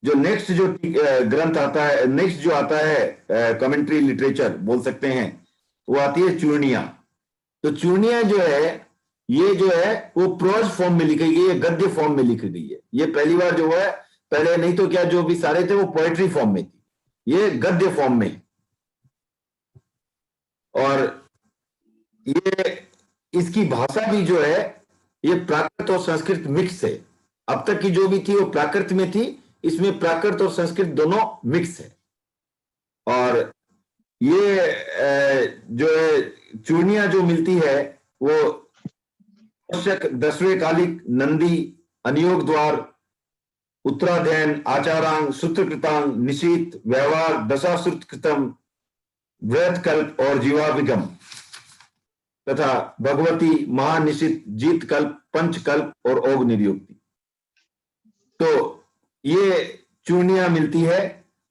जो नेक्स्ट जो ग्रंथ आता है, नेक्स्ट जो आता है कमेंट्री लिटरेचर बोल सकते हैं, वो आती है चूर्णिया। तो चूर्णिया जो है ये जो है वो प्रोज फॉर्म में लिखी गई है, गद्य फॉर्म में लिखी गई है। ये पहली बार जो है, पहले नहीं तो क्या जो भी सारे थे वो पोएट्री फॉर्म में थी, ये गद्य फॉर्म में है। और ये इसकी भाषा भी जो है ये प्राकृत और संस्कृत मिक्स है। अब तक की जो भी थी वो प्राकृत में थी, इसमें प्राकृत और संस्कृत दोनों मिक्स है। और ये जो है चूर्णिया जो मिलती है वो आवश्यक 10वें कालिक, नंदी, अनियोग द्वार, उत्तराध्ययन, आचारांग, सूत्रकृतांग, निशीत, व्यवहार, दशाश्रुतकृतम, वृहत्कल्प और जीवाभिगम तथा भगवती, महानिशित, जीतकल्प, पंचकल्प और ओग निरुक्ति। तो ये चूर्णिया मिलती है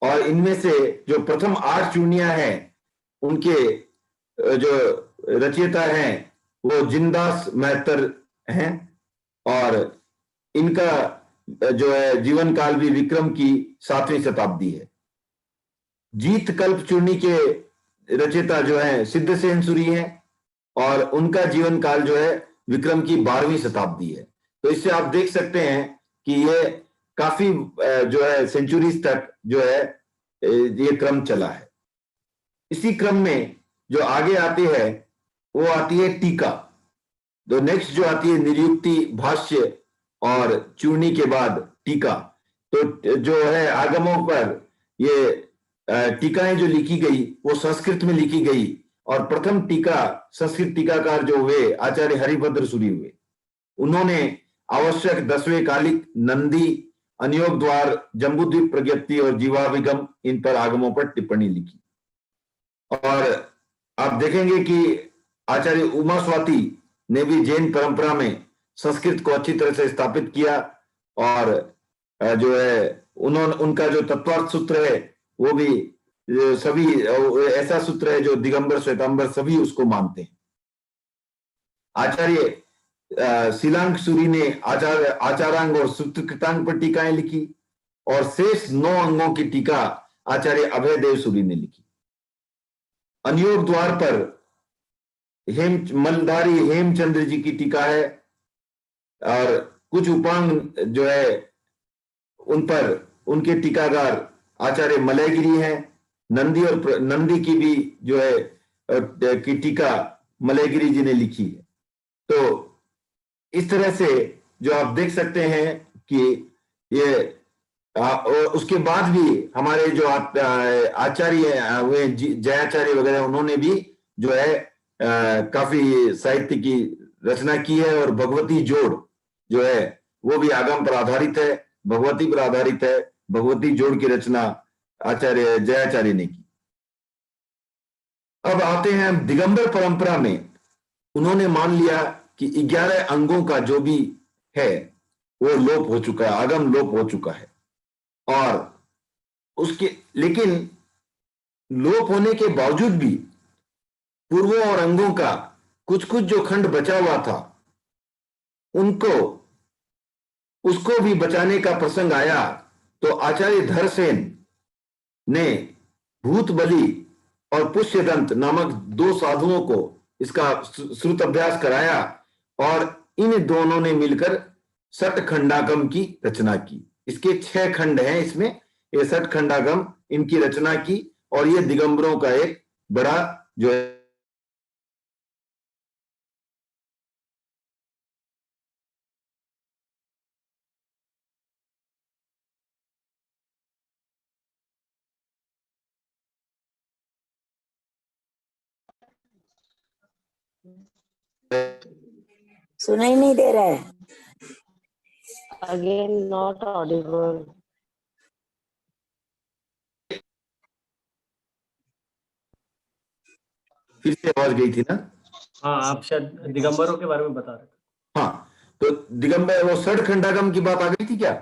और इनमें से जो प्रथम 8 चूर्णिया हैं उनके जो रचयिता हैं वो जिनदास मेहतर हैं और इनका जो है जीवन काल भी विक्रम की 7वीं शताब्दी है। जीतकल्प चूर्णी के रचयिता जो है सिद्धसेन सूरी हैं और उनका जीवन काल जो है विक्रम की 12वीं शताब्दी है। तो इससे आप देख सकते हैं कि ये काफी जो है सेंचुरीज तक जो है ये क्रम चला है। इसी क्रम में जो आगे आती है वो आती है टीका। तो नेक्स्ट जो आती है निरुक्ति, भाष्य और चूर्णी के बाद टीका। तो जो है आगमों पर ये टीकाएं जो लिखी गई वो संस्कृत में लिखी गई और प्रथम टीका संस्कृत टीकाकार जो हुए आचार्य हरिभद्र सूरी हुए। उन्होंने आवश्यक 10वें कालिक, नंदी, अनियोग द्वार, जम्बूद्वीप प्रज्ञप्ति और जीवाभिगम, इन पर आगमों पर टिप्पणी लिखी। और आप देखेंगे कि आचार्य उमा स्वाति ने भी जैन परंपरा में संस्कृत को अच्छी तरह से स्थापित किया और जो है उनका जो तत्वार्थ सूत्र है वो भी सभी ऐसा सूत्र है जो दिगंबर, श्वेतांबर सभी उसको मानते हैं। आचार्य शिलांग सूरी ने आचारांग और सूत्रकृतांग पर टीकाएं लिखी और शेष 9 अंगों की टीका आचार्य अभयदेव सूरी ने लिखी। अनियोग द्वार पर मलधारी हेमचंद्र जी की टीका है और कुछ उपांग जो है उन पर उनके टीकाकार आचार्य मलयगिरी हैं, नंदी की भी जो है की टीका मलयगिरी जी ने लिखी है। तो इस तरह से जो आप देख सकते हैं कि ये और उसके बाद भी हमारे जो आचार्य हुए जयाचार्य वगैरह, उन्होंने भी जो है काफी साहित्य की रचना की है। और भगवती जोड़ जो है वो भी आगम पर आधारित है, भगवती पर आधारित है। भगवती जोड़ की रचना आचार्य जयाचार्य ने की। अब आते हैं दिगंबर परंपरा में। उन्होंने मान लिया कि 11 अंगों का जो भी है वो लोप हो चुका है, आगम लोप हो चुका है। और उसके लेकिन लोप होने के बावजूद भी पूर्वों और अंगों का कुछ कुछ जो खंड बचा हुआ था, उसको भी बचाने का प्रसंग आया। तो आचार्य धरसेन ने भूत बलि और पुष्यदंत नामक 2 साधुओं को इसका श्रुत अभ्यास कराया और इन दोनों ने मिलकर सठ खंडागम की रचना की। इसके 6 खंड हैं, इसमें ये सठ खंडागम इनकी रचना की। और ये दिगंबरों का एक बड़ा जो है सुनाई नहीं दे रहा है। Again, not audible. फिर से आवाज गई थी ना? हाँ, आप शायद दिगंबरों के बारे में बता रहे थे। हाँ, तो दिगंबर वो सठ खंडागम की बात आ गई थी क्या? आ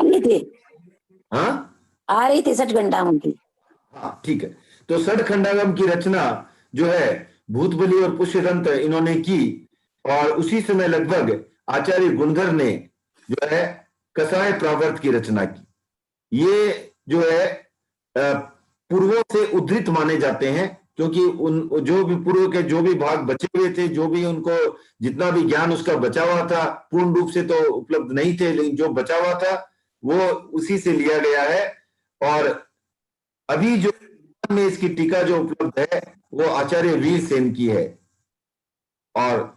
रही थी। हाँ, आ रही थी 60 घंटा की। हाँ, ठीक है। तो सठ खंडागम की रचना जो है भूतबली और पुष्यदंत इन्होंने की। और उसी समय लगभग आचार्य गुणधर ने जो है कसाय प्रावर्त की रचना की। ये जो है पूर्वों से उद्धृत माने जाते हैं, क्योंकि उन जो भी पूर्व के जो भी भाग बचे हुए थे, जो भी उनको जितना भी ज्ञान उसका बचा हुआ था, पूर्ण रूप से तो उपलब्ध नहीं थे, लेकिन जो बचा हुआ था वो उसी से लिया गया है। और अभी जो में इसकी टीका जो उपलब्ध है वो आचार्य वीर सेन की है। और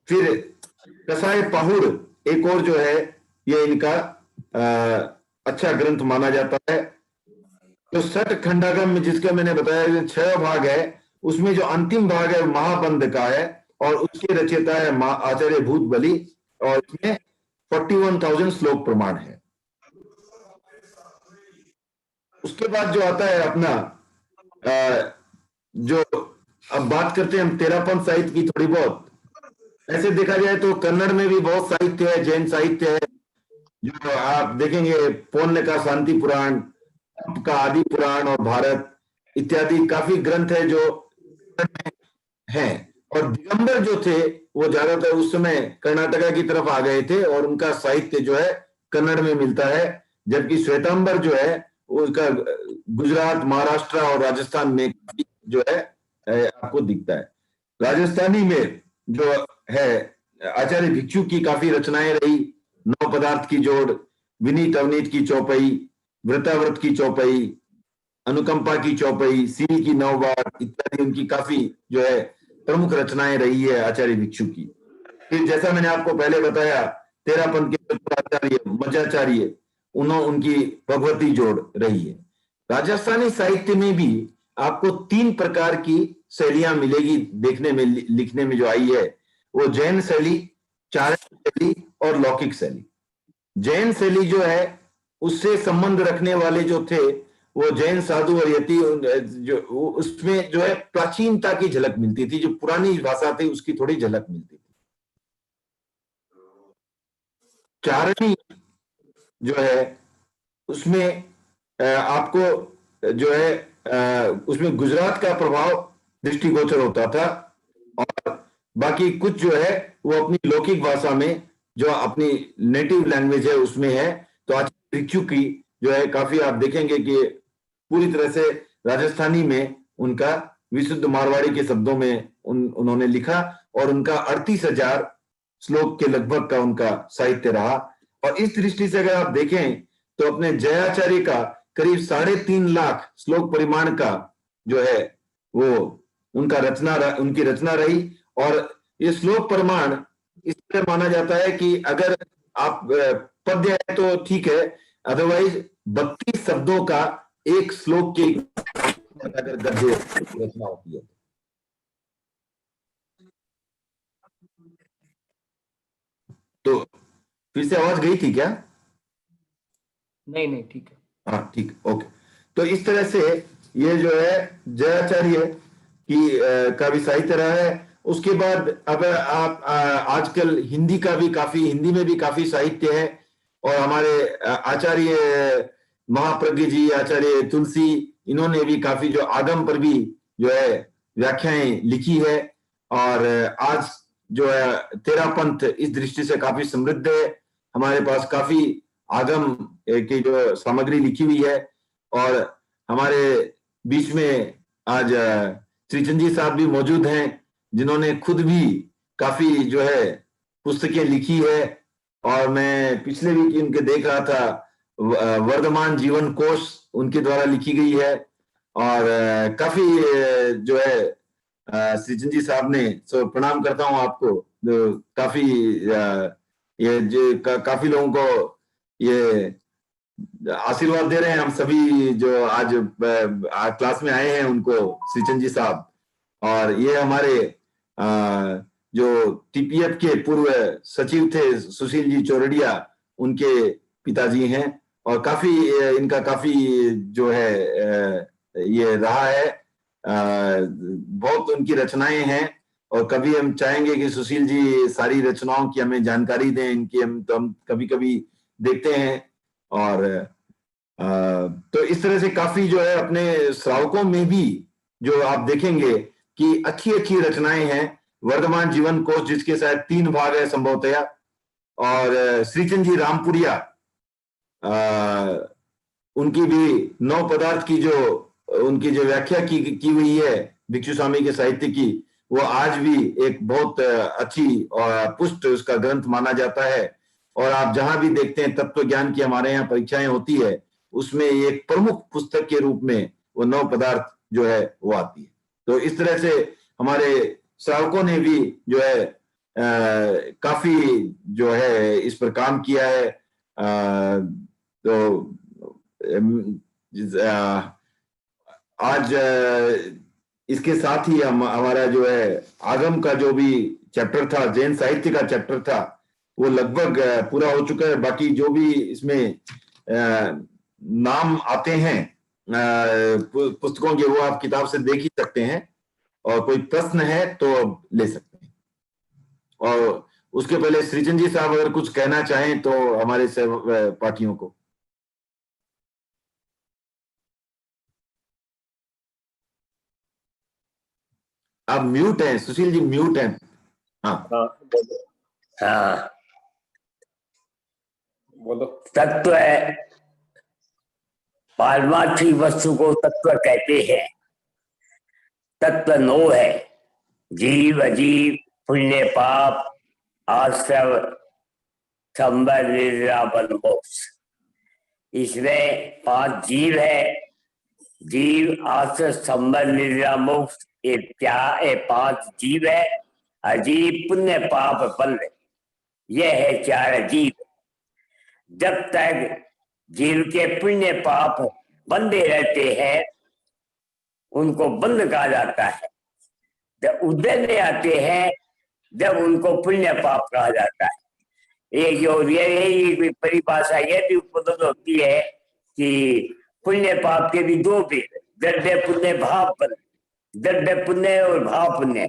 फिर कसाय पाहुड़ एक और जो है ये इनका अच्छा ग्रंथ माना जाता है। तो सठ खंडागम में जिसका मैंने बताया 6 भाग है, उसमें जो अंतिम भाग है महाबंध का है और उसके रचयिता है आचार्य भूतबली। और इसमें 41,000 श्लोक प्रमाण है। उसके बाद जो आता है अपना जो अब बात करते हैं हम तेरापंथ साहित्य की थोड़ी बहुत। ऐसे देखा जाए तो कन्नड़ में भी बहुत साहित्य है, जैन साहित्य है। जो आप देखेंगे पौन्य का शांति पुराण, का आदि पुराण और भारत इत्यादि काफी ग्रंथ है जो हैं। और दिगंबर जो थे वो ज्यादातर उस समय कर्नाटका की तरफ आ गए थे और उनका साहित्य जो है कन्नड़ में मिलता है। जबकि श्वेतांबर जो है उसका गुजरात, महाराष्ट्र और राजस्थान में जो है आपको दिखता है। राजस्थानी में जो है आचार्य भिक्षु की काफी रचनाएं रही। 9 पदार्थ की जोड़, विनीत अवनीत की चौपाई, व्रताव्रत की चौपाई, अनुकंपा की चौपाई, सीरी की 9 बार इत्यादि उनकी काफी जो है प्रमुख रचनाएं रही है आचार्य भिक्षु की। फिर जैसा मैंने आपको पहले बताया तेरापंथ के आचार्य मज्जाचार्य उनकी भगवती जोड़ रही है। राजस्थानी साहित्य में भी आपको 3 प्रकार की शैलियां मिलेगी देखने में, लिखने में जो आई है वो जैन शैली, चारण शैली और लौकिक शैली। जैन शैली जो है उससे संबंध रखने वाले जो थे वो जैन साधु और यति, जो उसमें जो है प्राचीनता की झलक मिलती थी। जो पुरानी भाषा थी उसकी थोड़ी झलक मिलती थी। चारणी जो है उसमें आपको जो है उसमें गुजरात का प्रभाव दृष्टिगोचर होता था। और बाकी कुछ जो है वो अपनी लौकिक भाषा में जो अपनी नेटिव लैंग्वेज है उसमें है। तो आचार्य भिक्षु की जो है काफी आप देखेंगे कि पूरी तरह से राजस्थानी में उनका विशुद्ध मारवाड़ी के शब्दों में उन्होंने लिखा और उनका 38,000 श्लोक के लगभग का उनका साहित्य रहा। और इस दृष्टि से अगर आप देखें तो अपने जयाचार्य का करीब 3.5 लाख श्लोक परिमाण का जो है वो उनकी रचना रही। और ये श्लोक परिमाण इस तरह माना जाता है कि अगर आप पद्य है तो ठीक है, अदरवाइज 32 शब्दों का एक श्लोक के अगर गद्य रचना होती है। तो फिर से आवाज गई थी क्या? नहीं ठीक है। हाँ ठीक, ओके। तो इस तरह से ये जो है जयाचार्य की काव्य साहित्य रहा है। उसके बाद अब आप आजकल हिंदी में भी काफी साहित्य है। और हमारे आचार्य महाप्रज्ञ जी, आचार्य तुलसी, इन्होंने भी काफी जो आगम पर भी जो है व्याख्याएं लिखी है। और आज जो है तेरा पंथ इस दृष्टि से काफी समृद्ध है। हमारे पास काफी आगम की जो सामग्री लिखी हुई है। और हमारे बीच में आज श्रीचंद जी साहब भी मौजूद हैं, जिन्होंने खुद भी काफी जो है पुस्तकें लिखी है। और मैं पिछले वीक उनके देख रहा था, वर्धमान जीवन कोश उनके द्वारा लिखी गई है। और काफी जो है श्रीचंद जी साहब ने, सो प्रणाम करता हूं आपको, जो काफी ये जो काफी लोगों को ये आशीर्वाद दे रहे हैं। हम सभी जो आज क्लास में आए हैं उनको, श्रीचंद जी साहब। और ये हमारे जो टीपीएफ के पूर्व सचिव थे सुशील जी चौरड़िया, उनके पिताजी हैं। और काफी इनका काफी जो है ये रहा है, बहुत उनकी रचनाएं हैं। और कभी हम चाहेंगे कि सुशील जी सारी रचनाओं की हमें जानकारी दें इनकी, हम कभी कभी देखते हैं। और तो इस तरह से काफी जो है अपने श्रावकों में भी जो आप देखेंगे कि अच्छी अच्छी रचनाएं हैं। वर्धमान जीवन कोश, जिसके शायद 3 भाग है संभवतया। और श्रीचंद जी रामपुरिया, उनकी भी 9 पदार्थ की जो उनकी जो व्याख्या की हुई है भिक्षु स्वामी के साहित्य की, वो आज भी एक बहुत अच्छी और पुष्ट उसका ग्रंथ माना जाता है। और आप जहां भी देखते हैं तत्व ज्ञान की हमारे यहाँ परीक्षाएं होती है, उसमें एक प्रमुख पुस्तक के रूप में वो 9 पदार्थ जो है वो आती है। तो इस तरह से हमारे श्रावकों ने भी जो है काफी जो है इस पर काम किया है। तो आज इसके साथ ही हमारा जो है आगम का जो भी चैप्टर था, जैन साहित्य का चैप्टर था, वो लगभग पूरा हो चुका है। बाकी जो भी इसमें नाम आते हैं पुस्तकों के, वो आप किताब से देख ही सकते हैं। और कोई प्रश्न है तो ले सकते हैं। और उसके पहले श्रीचंद जी साहब अगर कुछ कहना चाहें तो हमारे पार्टियों को। आप म्यूट हैं सुशील जी, म्यूट हैं। हाँ हाँ बोलो। तत्व है, पारमार्थिक वस्तु को तत्व कहते हैं। तत्व 9 है, जीव अजीव, पुण्य पाप, आश्रव, संबंध, निद्रा, बल, मोक्ष। इसमें 5 जीव है। जीव, आश्रव, संबंध, निद्रा, मोक्ष, ये 5 जीव है। अजीव, पुण्य, पाप, बल, ये है 4 अजीब। जब तक जीव के पुण्य पाप बंधे रहते हैं, उनको बंद कहा जाता है। जब उदय में आते हैं, जब उनको पुण्य पाप कहा जाता है। एक जो यही परिभाषा यह भी उपलब्ध होती है कि पुण्य पाप के भी 2 भेद, द्रव्य पुण्य, भाव पुण्य। द्रव्य पुण्य और भाव पुण्य।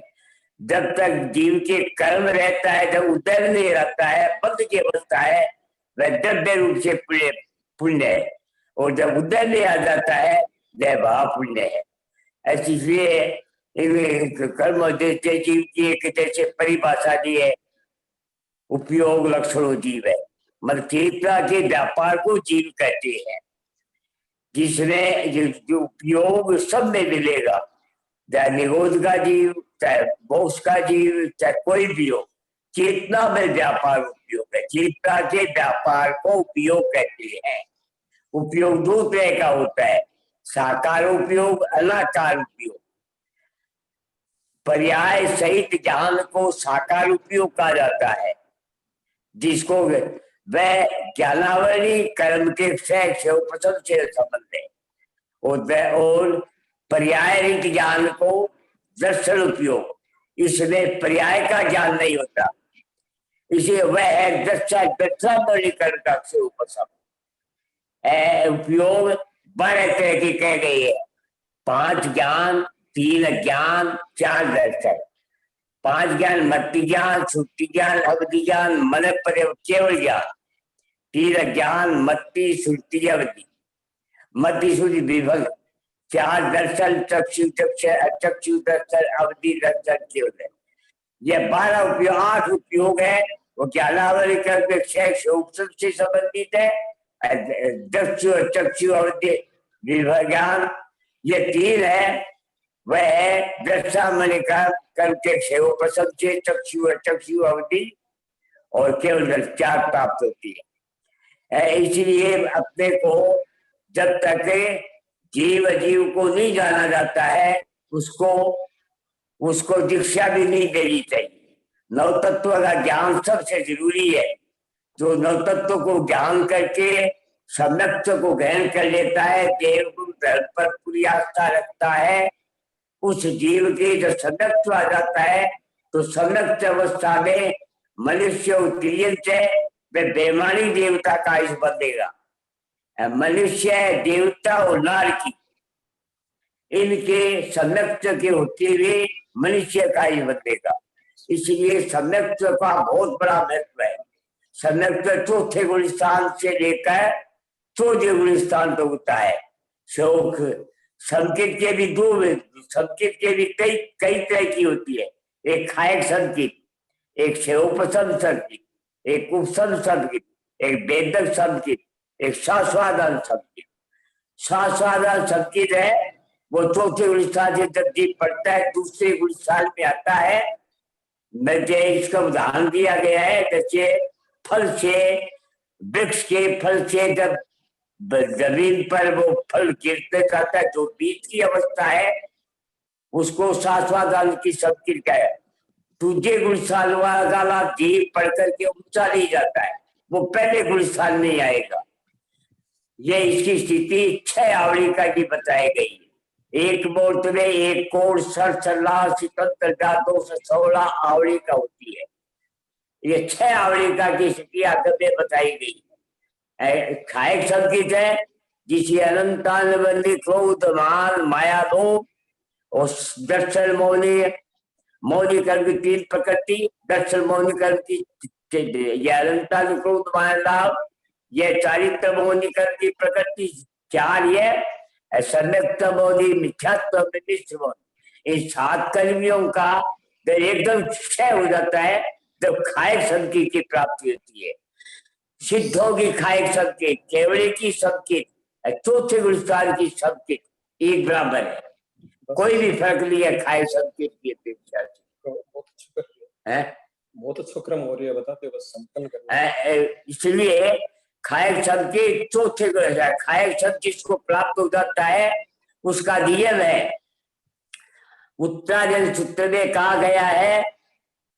जब तक जीव के कर्म रहता है, जब उदय नहीं रहता है, बंध की अवस्था है, वह द्रव्य रूप से पुण्य है। और जब उदय में आ जाता है, वह भाव पुण्य है। ऐसी इसलिए कर्म जैसे जीव की एक जैसे परिभाषा दी है, उपयोग लक्षणों जीव है। मतलब चेतना के व्यापार को जीव कहते हैं, जिसमें जो उपयोग सब में मिलेगा, चाहे निरोध का जीव, चाहे मोक्ष का जीव, चाहे कोई भी हो, चेतना में व्यापार उपयोग है। चेतना के व्यापार को उपयोग कहते हैं। उपयोग दो तरह का होता है, साकार उपयोग, अनाकार उपयोग। पर्याय सहित ज्ञान को साकार उपयोग कहा जाता है, जिसको वह ज्ञानावली कर्म के क्षय उपसम से संबंध है, और पर्याय रहित ज्ञान को दर्शन उपयोग, इसमें पर्याय का ज्ञान नहीं होता, इसे वह है दर्शावली कर्म का क्षय उपसम। उपयोग 12 तरह की कह गई है, 5 ज्ञान, 3 अज्ञान, 4 दर्शन। 5 ज्ञान मति ज्ञान, श्रुति ज्ञान, अवधि ज्ञान, मन पर केवल ज्ञान। 3 ज्ञान मति श्रुति अवधि, मति श्रुति विभक्त। 4 दर्शन चक्षु चक्षु दर्शन, अवधि दर्शन, केवल। ये 12 उपयोग, 8 उपयोग है, वो ज्ञानावली कर्म से संबंधित है। चक्षु चक्षु अवधि विभक्त ज्ञान, ये 3 है, वह है दर्शा मन का करके क्षेत्र से चक्षु चक्षु अवधि और केवल 4 प्राप्त होती है। इसलिए अपने को जब तक जीव को नहीं जाना जाता है, उसको दीक्षा भी नहीं देनी चाहिए। नव तत्व का ज्ञान सबसे जरूरी है। जो नव तत्व को ज्ञान करके सम्यक्त को ग्रहण कर लेता है, देव गुरु धर्म पर पूरी आस्था रखता है, उस जीव के जो सम्यक्त आ जाता है, तो सम्यक्त अवस्था में मनुष्य उत्तीर्ण है, वह बेमानी देवता का इस बनेगा। मनुष्य देवता और नारकी, इनके सम्यक्त के होते हुए मनुष्य का ही बनेगा। इसलिए सम्यक्त का बहुत बड़ा महत्व है। सम्यक्त 4थे गुण स्थान से लेकर 14 गुण स्थान तक होता है। शोक संकेत के भी 2, संकेत के भी कई तरह की होती है। एक खायक संकेत, एक क्षेत्रोपसम संकेत, एक उपसम संकेत, एक वेदक संकेत, एक शाश्वादन संकेत। शाश्वादन संकेत है वो 4थे गुण स्थान से जब जीव पड़ता है, दूसरे गुण स्थान में आता है। इसका उदाहरण दिया गया है, जैसे फल से, वृक्ष के फल से जब जमीन पर वो फल गिरते जाता है, जो बीज की अवस्था है, उसको शाश्वादन की संकेत का है। दूसरे गुण स्थान वाला जीव पढ़ करके ऊंचा नहीं जाता है, वो पहले गुण स्थान में आएगा। ये इसकी स्थिति 6 आवलिका की बताई गई है। 1 मूर्त में 1 कोण सरसला सितंत्र जातों से 16 आवलिका होती है। ये 6 आवलिका की स्थिति आगे में बताई गई है। खायक संकेत है, जिसे अनंतानबंदी क्रोध मान माया दो और दर्शन मौनी कर्म की 3 प्रकृति, दर्शन मौनी कर्म की ये अनंतान क्रोध माया लाभ, ये चारित्र मौनी कर्म की प्रकृति 4, ये सम्यक्त मौनी मिथ्यात्व मिश्र। इन 7 कर्मियों का एकदम क्षय हो जाता है जब खायक संकेत की प्राप्ति होती है। सिद्धों की खायक संकेत, केवल की संकेत, 4थे गुण स्थान की संकेत एक बराबर है, कोई भी फर्क नहीं है खायक संकेत की अपेक्षा से। बहुत अच्छा क्रम हो रही है, बताते बस संपन्न करना। इसलिए खायक संकेत 4थे गुण, खायक संकेत को प्राप्त हो जाता है, उसका नियम है। उत्तरायण सूत्र में कहा गया है,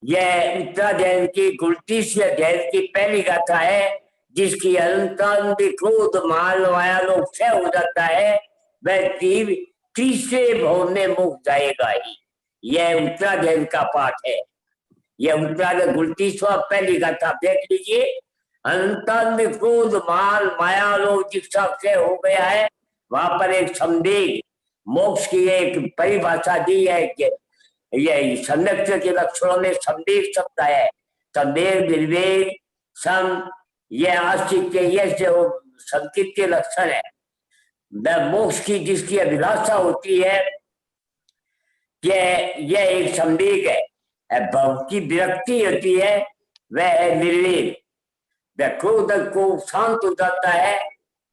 यह उत्तरायण की 29वें अध्याय की पहली गाथा है, जिसकी अनंतानंद क्रोध मान माया लोग क्षय हो जाता है, वह जीव 3रे भवन में मुक्त जाएगा ही। यह उत्तरायण का पाठ है। यह उत्तरायण 29वां पहली गाथा देख लीजिए। अनंतानंद क्रोध मान माया लोग जिसका क्षय हो गया है, वहां पर एक संदेह मोक्ष की एक परिभाषा दी है कि यह सम्यक्त के लक्षणों में संदेह शब्द है। संदेह निर्वेद सम, यह आस्तिक्य, यह जो संकेत के लक्षण है। मोक्ष की जिसकी अभिलाषा होती है, यह एक संदेह है। भव की विरक्ति होती है, वह निर्वेद। क्रोध को शांत हो जाता है,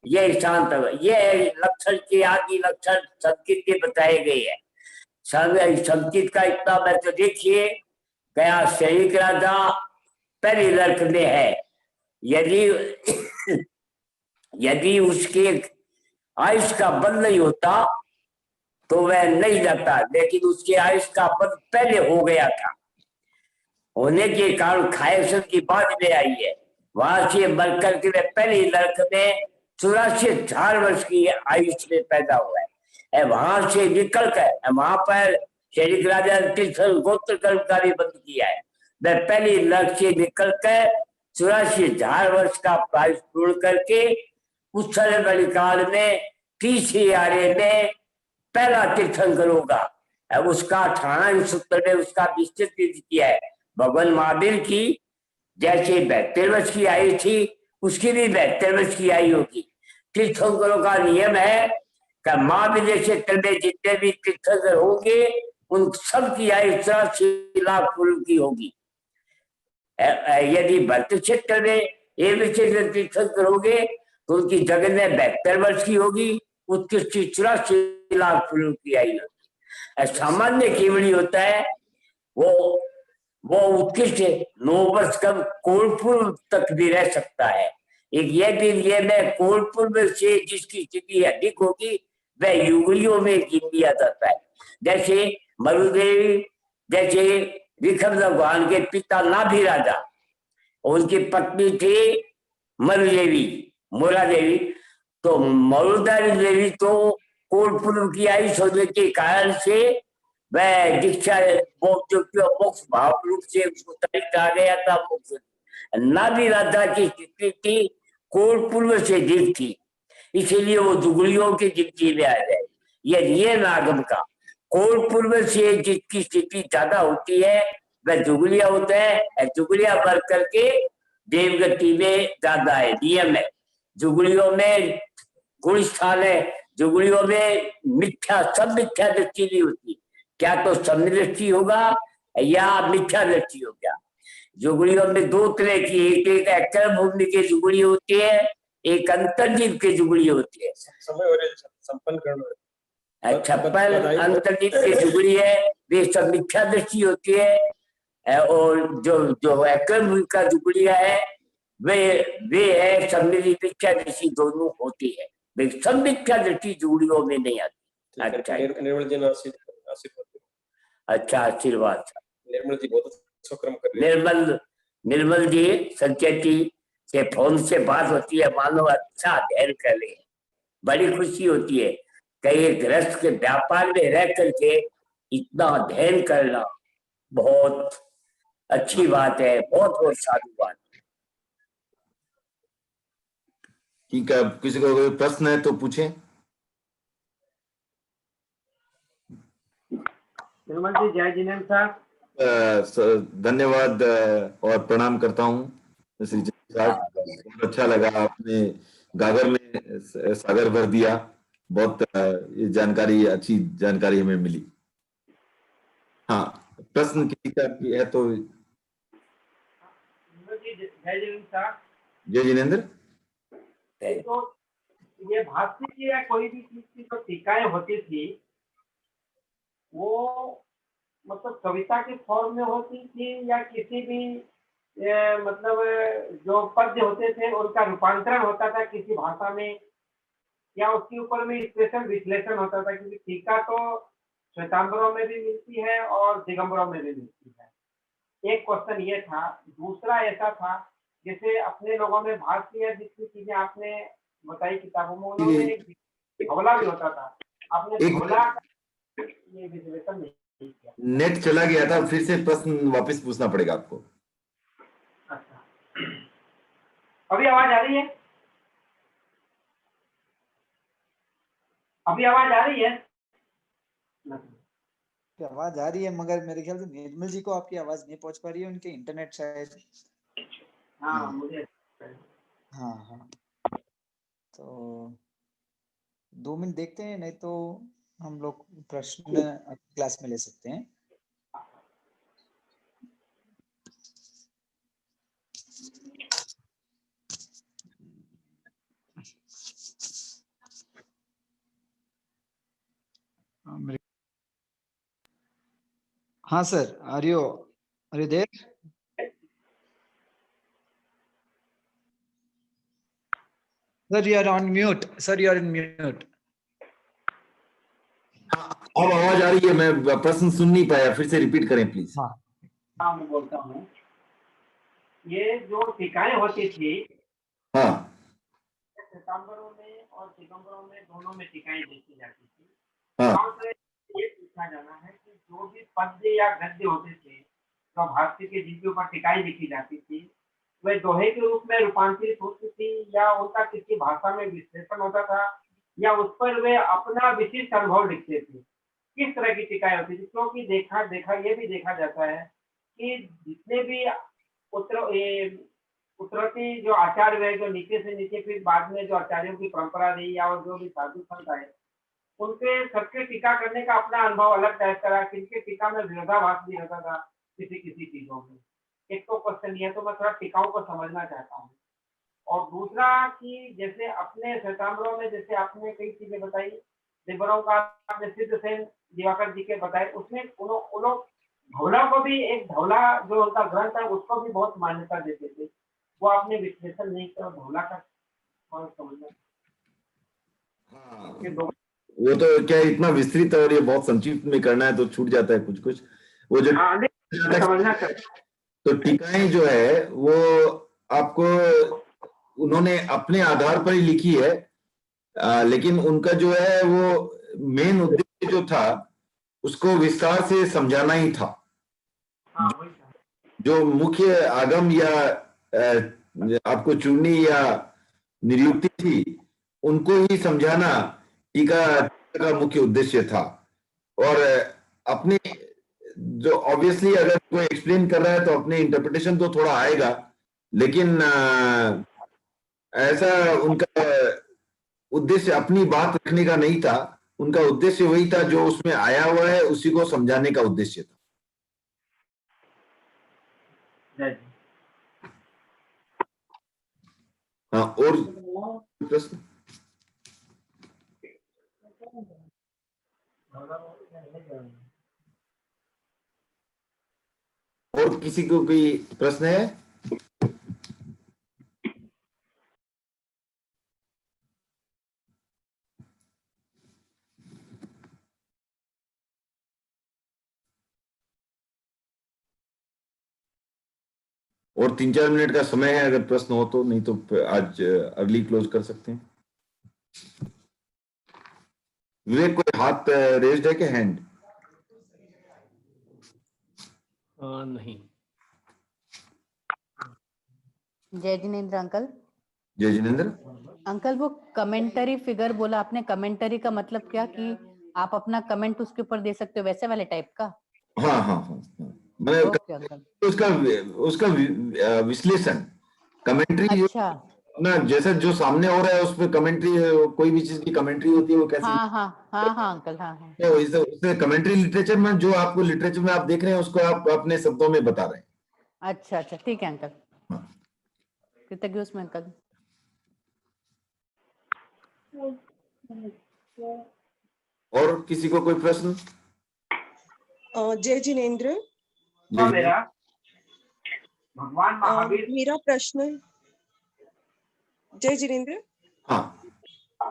यह शांत, यह लक्षण के आदि लक्षण संकेत के बताए गए हैं। संकेत का इतना महत्व देखिए, गया शरीर राजा पहली लर्क में है। यदि यदि उसके आयुष का बंध नहीं होता तो वह नहीं जाता, लेकिन उसके आयुष का बंध पहले हो गया था, होने के कारण खायसन की बाद में आई है। वहां से मर करके वह पहले नरक में 84,000 वर्ष की आयुष में पैदा हुआ है। वहां से निकल कर वहां पर शरीर राजा गोत्र कर्म का भी बंद किया है। वह पहले नरक से निकल कर 84,000 वर्ष का आयुष पूर्ण करके उस समय बलि काल में तीसरे आर्य में पहला तीर्थंकर होगा। उसका 18 सूत्र में उसका विस्तृत किया है। भगवान महावीर की जैसे 72 वर्ष की आयु थी, उसकी भी 72 वर्ष की आयु होगी। तीर्थंकरों का नियम है कि महावीर क्षेत्र में जितने भी तीर्थंकर होंगे उन सब की आयु 84 लाख पूर्व की होगी। यदि भक्त क्षेत्र में एक तीर्थंकर होंगे तो उनकी जगह में 72 वर्ष की होगी, उत्कृष्ट 84 लाख पूर्व की आयु होगी। सामान्य केवली होता है वो उत्कृष्ट 9 वर्ष कम कोलपुर तक भी रह सकता है। एक ये में कोलपुर में से जिसकी स्थिति अधिक होगी वह युगलियों में गिन लिया जाता है। जैसे मरुदेवी, जैसे विक्रम भगवान के पिता नाभि राजा, उनकी पत्नी थी मरुदेवी, मोरा देवी। तो मरुदा देवी तो कोलपुर की आयुष होने के कारण से वह दीक्षा मोक्ष भाव रूप से उसको आ गया था। नाभि राजा की स्थिति थी कोलपूर्व से अधिक थी, इसीलिए वो जुगलियों की गिनती में आ जाए। ये नियम आगम का, कोलपूर्व से जिसकी स्थिति ज्यादा होती है वह जुगलिया होता है। जुगलिया बढ़ करके देवगति में ज्यादा है, नियम है। जुगलियों में गुण स्थान है, जुगलियों में मिथ्या, सब मिथ्या दृष्टि नहीं होती। क्या तो सम्य दृष्टि होगा या मिथ्या दृष्टि होगा। जुगलियों में दो तरह की, एक अक्षर भूमि की जुगली होती है, एक अंतर्जीव की जुगली होती है। संपन्न करना छप्पन अंतर्जीव की जुगली है, वे सब मिथ्या दृष्टि होती है। और जो अक्षर भूमि का जुगलिया है वे है सम्मिलित मिथ्या दृष्टि, दोनों होती है। वे सब मिथ्या दृष्टि जुगलियों में नहीं आती। अच्छा, निर्मल जी ने आशीर्वाद। अच्छा, आशीर्वाद। निर्मल जी बहुत अच्छा कर्म कर रहे हैं। निर्मल जी संजय जी के फोन से बात होती है, मानो अच्छा अध्ययन कर रहे हैं, बड़ी खुशी होती है। कई गृहस्थ के व्यापार में रह करके इतना अध्ययन करना बहुत अच्छी बात है, बहुत साधुवाद। ठीक है, किसी को कोई प्रश्न है तो पूछें। निर्मल जी, जय जिनेन्द्र साहब। धन्यवाद और प्रणाम करता हूँ श्री साहब। बहुत अच्छा लगा, आपने गागर में सागर भर दिया। बहुत ये जानकारी, अच्छी जानकारी हमें मिली। हाँ, प्रश्न किसी का है तो। जय जिनेन्द्र साहब। जय जिनेन्द्र। तो ये भाष्य की या कोई भी चीज की जो टीकाएं होती थी वो मतलब कविता के फॉर्म में होती थी या किसी भी मतलब जो पद्य होते थे उनका रूपांतरण होता था किसी भाषा में, या उसके ऊपर में स्पेशल विश्लेषण होता था? क्योंकि टीका तो श्वेतांबरों में भी मिलती है और दिगंबरों में भी मिलती है। एक क्वेश्चन ये था। दूसरा ऐसा था, जैसे अपने लोगों में भारतीय जितनी चीजें आपने बताई किताबों में, उन्होंने हमला भी होता था, आपने हमला ये विश्लेषण नहीं किया। नेट चला गया था, फिर से प्रश्न वापस पूछना पड़ेगा आपको। अच्छा, अभी आवाज आ रही है? अभी आवाज आ रही है? आवाज आ रही है, मगर मेरे ख्याल से निर्मल जी को आपकी आवाज नहीं पहुंच पा रही है, उनके इंटरनेट शायद। हाँ, मुझे हाँ, तो 2 मिनट देखते हैं, नहीं तो हम लोग प्रश्न क्लास में ले सकते हैं। हाँ sir, are you there? Sir, you are on mute. Sir, you are in mute. अब आवाज आ रही है, मैं प्रश्न सुन नहीं पाया, फिर से रिपीट करें प्लीज। हाँ मैं बोलता हूँ, ये जो टीकाएं होती थी, हाँ सितंबरों में और दिगंबरों में दोनों में टीकाएं देखी जाती थी। हाँ और तो ये पूछना जाना है कि जो भी पद्य या गद्य होते थे, तो भाष्य के जिनके ऊपर टीकाएं लिखी जाती थी, वे दोहे के रूप में रूपांतरित होती थी, या उनका किसी भाषा में विश्लेषण होता था, या उस पर वे अपना विशिष्ट अनुभव लिखते थे। किस तरह की टीकाएं होती थी? क्योंकि ये भी देखा जाता है कि जितने भी उत्तरोत्तर जो आचार्य है, जो नीचे से नीचे फिर बाद में जो आचार्यों की परंपरा रही, या और जो भी साधु संत आए, उनके सबके टीका करने का अपना अनुभव अलग टाइप का रहा। किनके टीका में विरोधाभास भी रहता था किसी चीजों में। एक तो क्वेश्चन ये, तो मैं थोड़ा टीकाओं को समझना चाहता हूँ। और दूसरा कि जैसे अपने श्वेतांबरों में जैसे आपने कई चीजें बताई, दिगंबरों का आपने सिद्ध सेन दिवाकर जी के बताए, उसमें उन लोग धौला को भी, एक धौला जो उनका ग्रंथ है उसको भी बहुत मान्यता देते थे। वो आपने विश्लेषण नहीं किया धौला का, और समझना। वो तो क्या इतना विस्तृत और ये बहुत संक्षिप्त में करना है तो छूट जाता है कुछ कुछ। वो जो समझना चाहिए। तो टीकाएं जो है वो आपको उन्होंने अपने आधार पर ही लिखी है, लेकिन उनका जो है वो मेन उद्देश्य जो था उसको विस्तार से समझाना ही था। जो मुख्य आगम या आपको चुननी या नियुक्ति थी, उनको ही समझाना टीका का मुख्य उद्देश्य था। और अपने जो ऑब्वियसली अगर कोई एक्सप्लेन कर रहा है तो अपने इंटरप्रिटेशन तो थोड़ा आएगा, लेकिन ऐसा उनका उद्देश्य अपनी बात रखने का नहीं था। उनका उद्देश्य वही था जो उसमें आया हुआ है, उसी को समझाने का उद्देश्य था। हाँ, और प्रश्न? और किसी को कोई प्रश्न है? और 3-4 मिनट का समय है, अगर प्रश्न हो तो, नहीं तो आज अर्ली क्लोज कर सकते हैं। विवेक, कोई हाथ रेज्ड है क्या, हैंड? नहीं। जय जिनेंद्र अंकल। जय जिनेंद्र अंकल, वो कमेंटरी फिगर बोला आपने, कमेंटरी का मतलब क्या कि आप अपना कमेंट उसके ऊपर दे सकते हो, वैसे वाले टाइप का? हाँ हाँ हाँ, मैं उसका विश्लेषण, कमेंट्री। अच्छा। ना जैसे जो सामने हो रहा है उस पर कमेंट्री, कोई भी चीज की कमेंट्री होती है वो कैसे? हाँ हाँ हाँ हाँ अंकल, हाँ हाँ। तो इससे कमेंट्री लिटरेचर में जो आपको लिटरेचर में आप देख रहे हैं उसको आप अपने शब्दों में बता रहे हैं। अच्छा अच्छा, ठीक है अंकल। कृतज्ञ उसमें अंकल। और किसी को कोई प्रश्न? जय जिनेंद्र। भगवान महावीर। मेरा प्रश्न, जय जिनेंद्र। हाँ,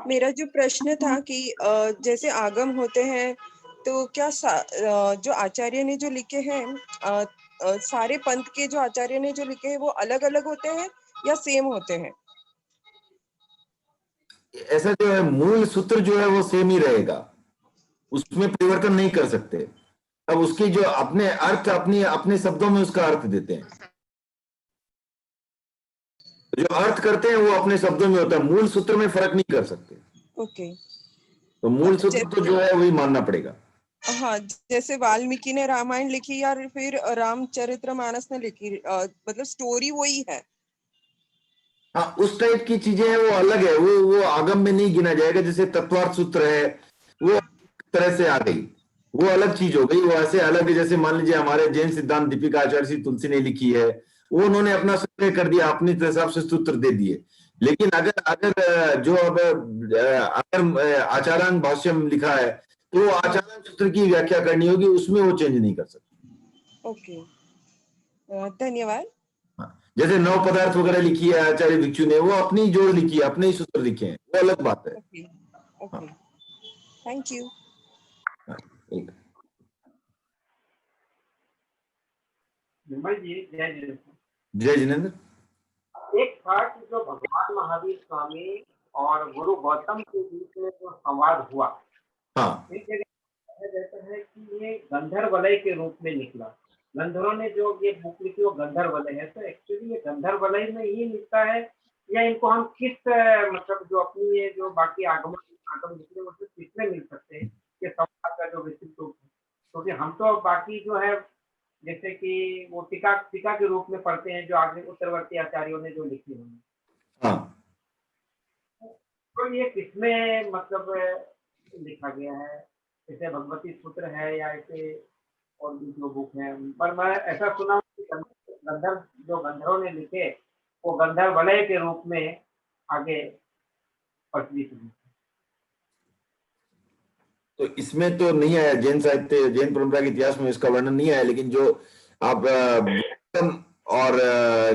मेरा जो प्रश्न था कि जैसे आगम होते हैं तो क्या जो आचार्य ने जो लिखे हैं, सारे पंथ के जो आचार्य ने जो लिखे हैं वो अलग अलग होते हैं या सेम होते हैं? ऐसा जो है मूल सूत्र जो है वो सेम ही रहेगा, उसमें परिवर्तन नहीं कर सकते। अब उसकी जो अपने अर्थ अपने शब्दों में उसका अर्थ देते हैं, जो अर्थ करते हैं वो अपने शब्दों में होता है, मूल सूत्र में फर्क नहीं कर सकते। ओके। तो मूल सूत्र तो जो है वही मानना पड़ेगा। हाँ, जैसे वाल्मीकि ने रामायण लिखी या फिर रामचरितमानस ने लिखी, मतलब स्टोरी वही है। हाँ, उस टाइप की चीजें हैं वो अलग है, वो आगम में नहीं गिना जाएगा। जैसे तत्वार्थ सूत्र है वो तरह से आ गई, वो अलग चीज हो गई। वो ऐसे अलग है जैसे मान लीजिए हमारे जैन सिद्धांत दीपिका आचार्य श्री तुलसी ने लिखी है, वो उन्होंने अपना संग्रह कर दिया, अपने हिसाब से सूत्र दे दिए। लेकिन अगर जो अगर आचार्यान भाष्यम लिखा है तो आचार्य सूत्र की व्याख्या करनी होगी, उसमें वो चेंज नहीं कर सकते। ओके, धन्यवाद। जैसे नव पदार्थ वगैरह लिखी है आचार्य भिक्षु ने, वो अपनी जोड़ लिखी है, अपने ही सूत्र लिखे हैं, वो अलग बात है। Okay, thank you. Nirmal ji, जय जिनेंद्र। जय जिनेंद्र। एक था कि जो भगवान महावीर स्वामी और गुरु गौतम के बीच में जो संवाद हुआ, हाँ, एक जगह कहा जाता है कि ये गंधर्वलय के रूप में निकला। गंधर्वों ने जो ये बुक लिखी वो गंधर्वलय है, तो एक्चुअली ये गंधर्वलय में ही लिखता है या इनको हम किस मतलब जो अपनी ये जो बाकी आगम निकले उसमें किसमें मिल सकते हैं ये संवाद का जो विस्तृत रूप है? क्योंकि हम तो बाकी जो है जैसे कि वो टीका के रूप में पढ़ते हैं जो आगे उत्तरवर्ती आचार्यों ने जो लिखी हुई। हाँ, तो ये किसमें मतलब लिखा गया है? जैसे भगवती सूत्र है या ऐसे और भी जो बुक है, पर मैं ऐसा सुना हूं कि गंधर्वों ने लिखे वो गंधर्वलय के रूप में आगे प्रचलित हुई। तो इसमें तो नहीं आया, जैन साहित्य जैन परंपरा के इतिहास में इसका वर्णन नहीं आया, लेकिन जो आप और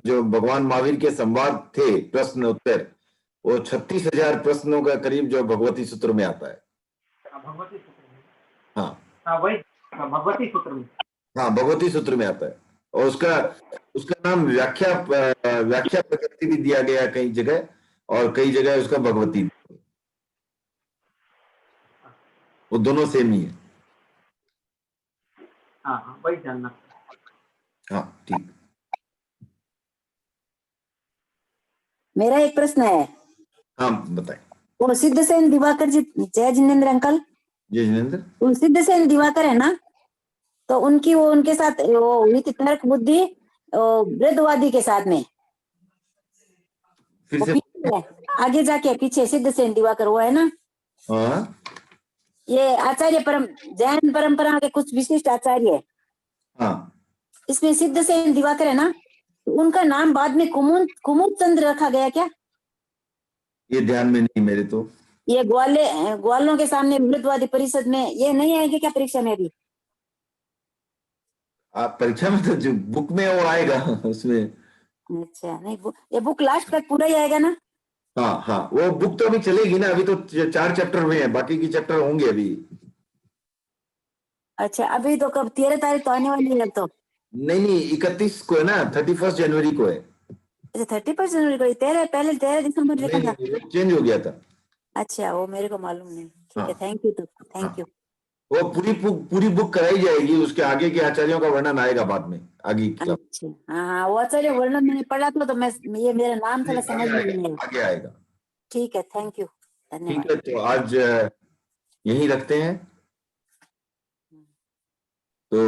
जो भगवान महावीर के संवाद थे प्रश्न उत्तर, वो 36,000 प्रश्नों का करीब जो भगवती सूत्र में आता है। भगवती सूत्र में, हाँ वही भगवती सूत्र में, हाँ भगवती सूत्र में आता है, और उसका नाम व्याख्या प्रकृति भी दिया गया कई जगह, और कई जगह उसका भगवती, वो दोनों सेम ही है। हाँ वही जानना। हाँ ठीक। मेरा एक प्रश्न है। हाँ बताएं। वो सिद्धसेन दिवाकर जी, जय जिनेंद्र अंकल। जय जिनेंद्र। वो सिद्धसेन दिवाकर है ना, तो उनकी वो उनके साथ वो हुई थी तर्क बुद्धि वृद्धवादी के साथ में, फिर से आगे जाके पीछे सिद्धसेन दिवाकर वो है ना। हाँ, ये आचार्य जैन परंपरा के कुछ विशिष्ट आचार्य है। हाँ, इसमें सिद्धसेन दिवाकर है ना, उनका नाम बाद में कुमुद चंद्र रखा गया क्या? ये ध्यान में नहीं मेरे तो। ये ग्वालों के सामने मृतवादी परिषद में ये नहीं आएंगे क्या परीक्षा में भी? आप परीक्षा में तो जो बुक में वो आएगा उसमें। अच्छा, नहीं ये बुक लास्ट तक पूरा ही आएगा ना? हाँ हाँ, वो बुक तो अभी चलेगी ना, अभी तो 4 चैप्टर हुए हैं, बाकी की चैप्टर होंगे अभी। अच्छा, अभी तो कब 13 तारीख तो आने वाली है तो? नहीं 31 को है ना, 31 जनवरी को है। अच्छा 31 जनवरी को, 13 दिसंबर लिखा था। चेंज हो गया था। अच्छा, वो मेरे को मालूम नहीं। ठीक है, थैंक यू। तो थैंक यू। वो पूरी बुक कराई जाएगी, उसके आगे के आचार्यों का वर्णन आएगा बाद में आगे। अच्छा, हाँ वो आचार्य वर्णन मैंने पढ़ा था, तो मैं ये मेरा नाम थोड़ा समझ में नहीं आया। आगे आएगा। ठीक है, थैंक यू, धन्यवाद। ठीक है, तो आज यहीं रखते हैं। तो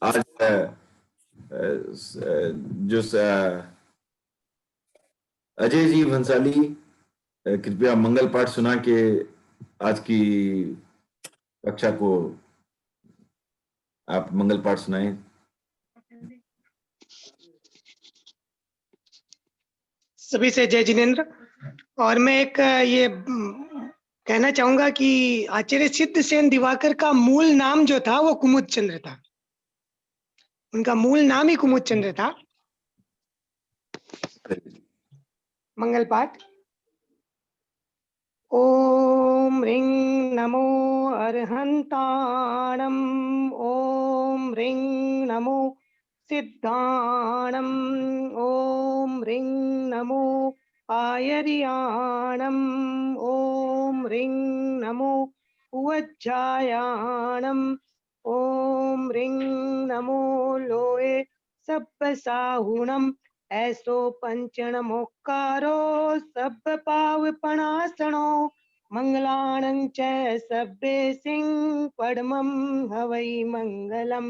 आज जो अजय जी भंसाली कृपया मंगल पाठ सुना के आज की कक्षा को आप मंगल पाठ सुनाएं। सभी से जय जिनेंद्र। और मैं एक ये कहना चाहूंगा कि आचार्य सिद्धसेन दिवाकर का मूल नाम जो था वो कुमुद चंद्र था। उनका मूल नाम ही कुमुद चंद्र था। मंगल पाठ। ओम ह्रीं नमो अरहंताणम, ओम ह्रीं नमो सिद्धाणम, ओम ह्रीं नमो आयर्याणम, ओम ह्रीं नमो उवज्जायाणम, ओम ह्रीं नमो लोए सप्पसाहुणम, ऐसो पंचण मोक्कारो सब पावपणासणो, मंगलाणं च सब्बे सिंह पद्मं हवै मंगलम,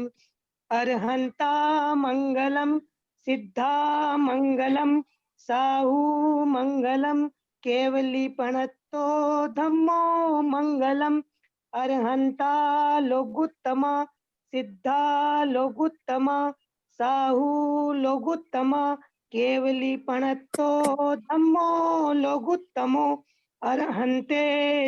अरहंता मंगलम, सिद्धा मंगलम, साहू मंगलम, केवली पणत्तो धम्मो मंगलम, अरहंता लोगुत्तमा, सिद्धा लोगुत्तमा, साहू लोगुत्तमा, केवली पणत्तो धम्मो लोगुत्तमो, अरहंते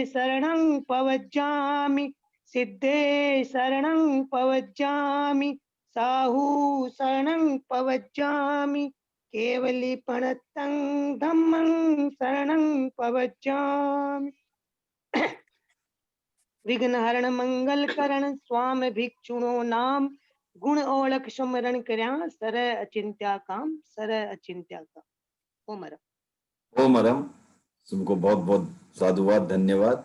शरणं पवज्जामि, सिद्धे शरणं पवज्जामि साहू शरणं पवज्जामि केवली पणतं धम्मं शरणं पवज्जामि विघ्नहरण मंगल करण स्वाम भिक्षुणो नाम गुण ओळख स्मरण कर्या सर अचिंत्या काम सर अचिंत्या काम। ओम मरम तुमको बहुत बहुत साधुवाद, धन्यवाद।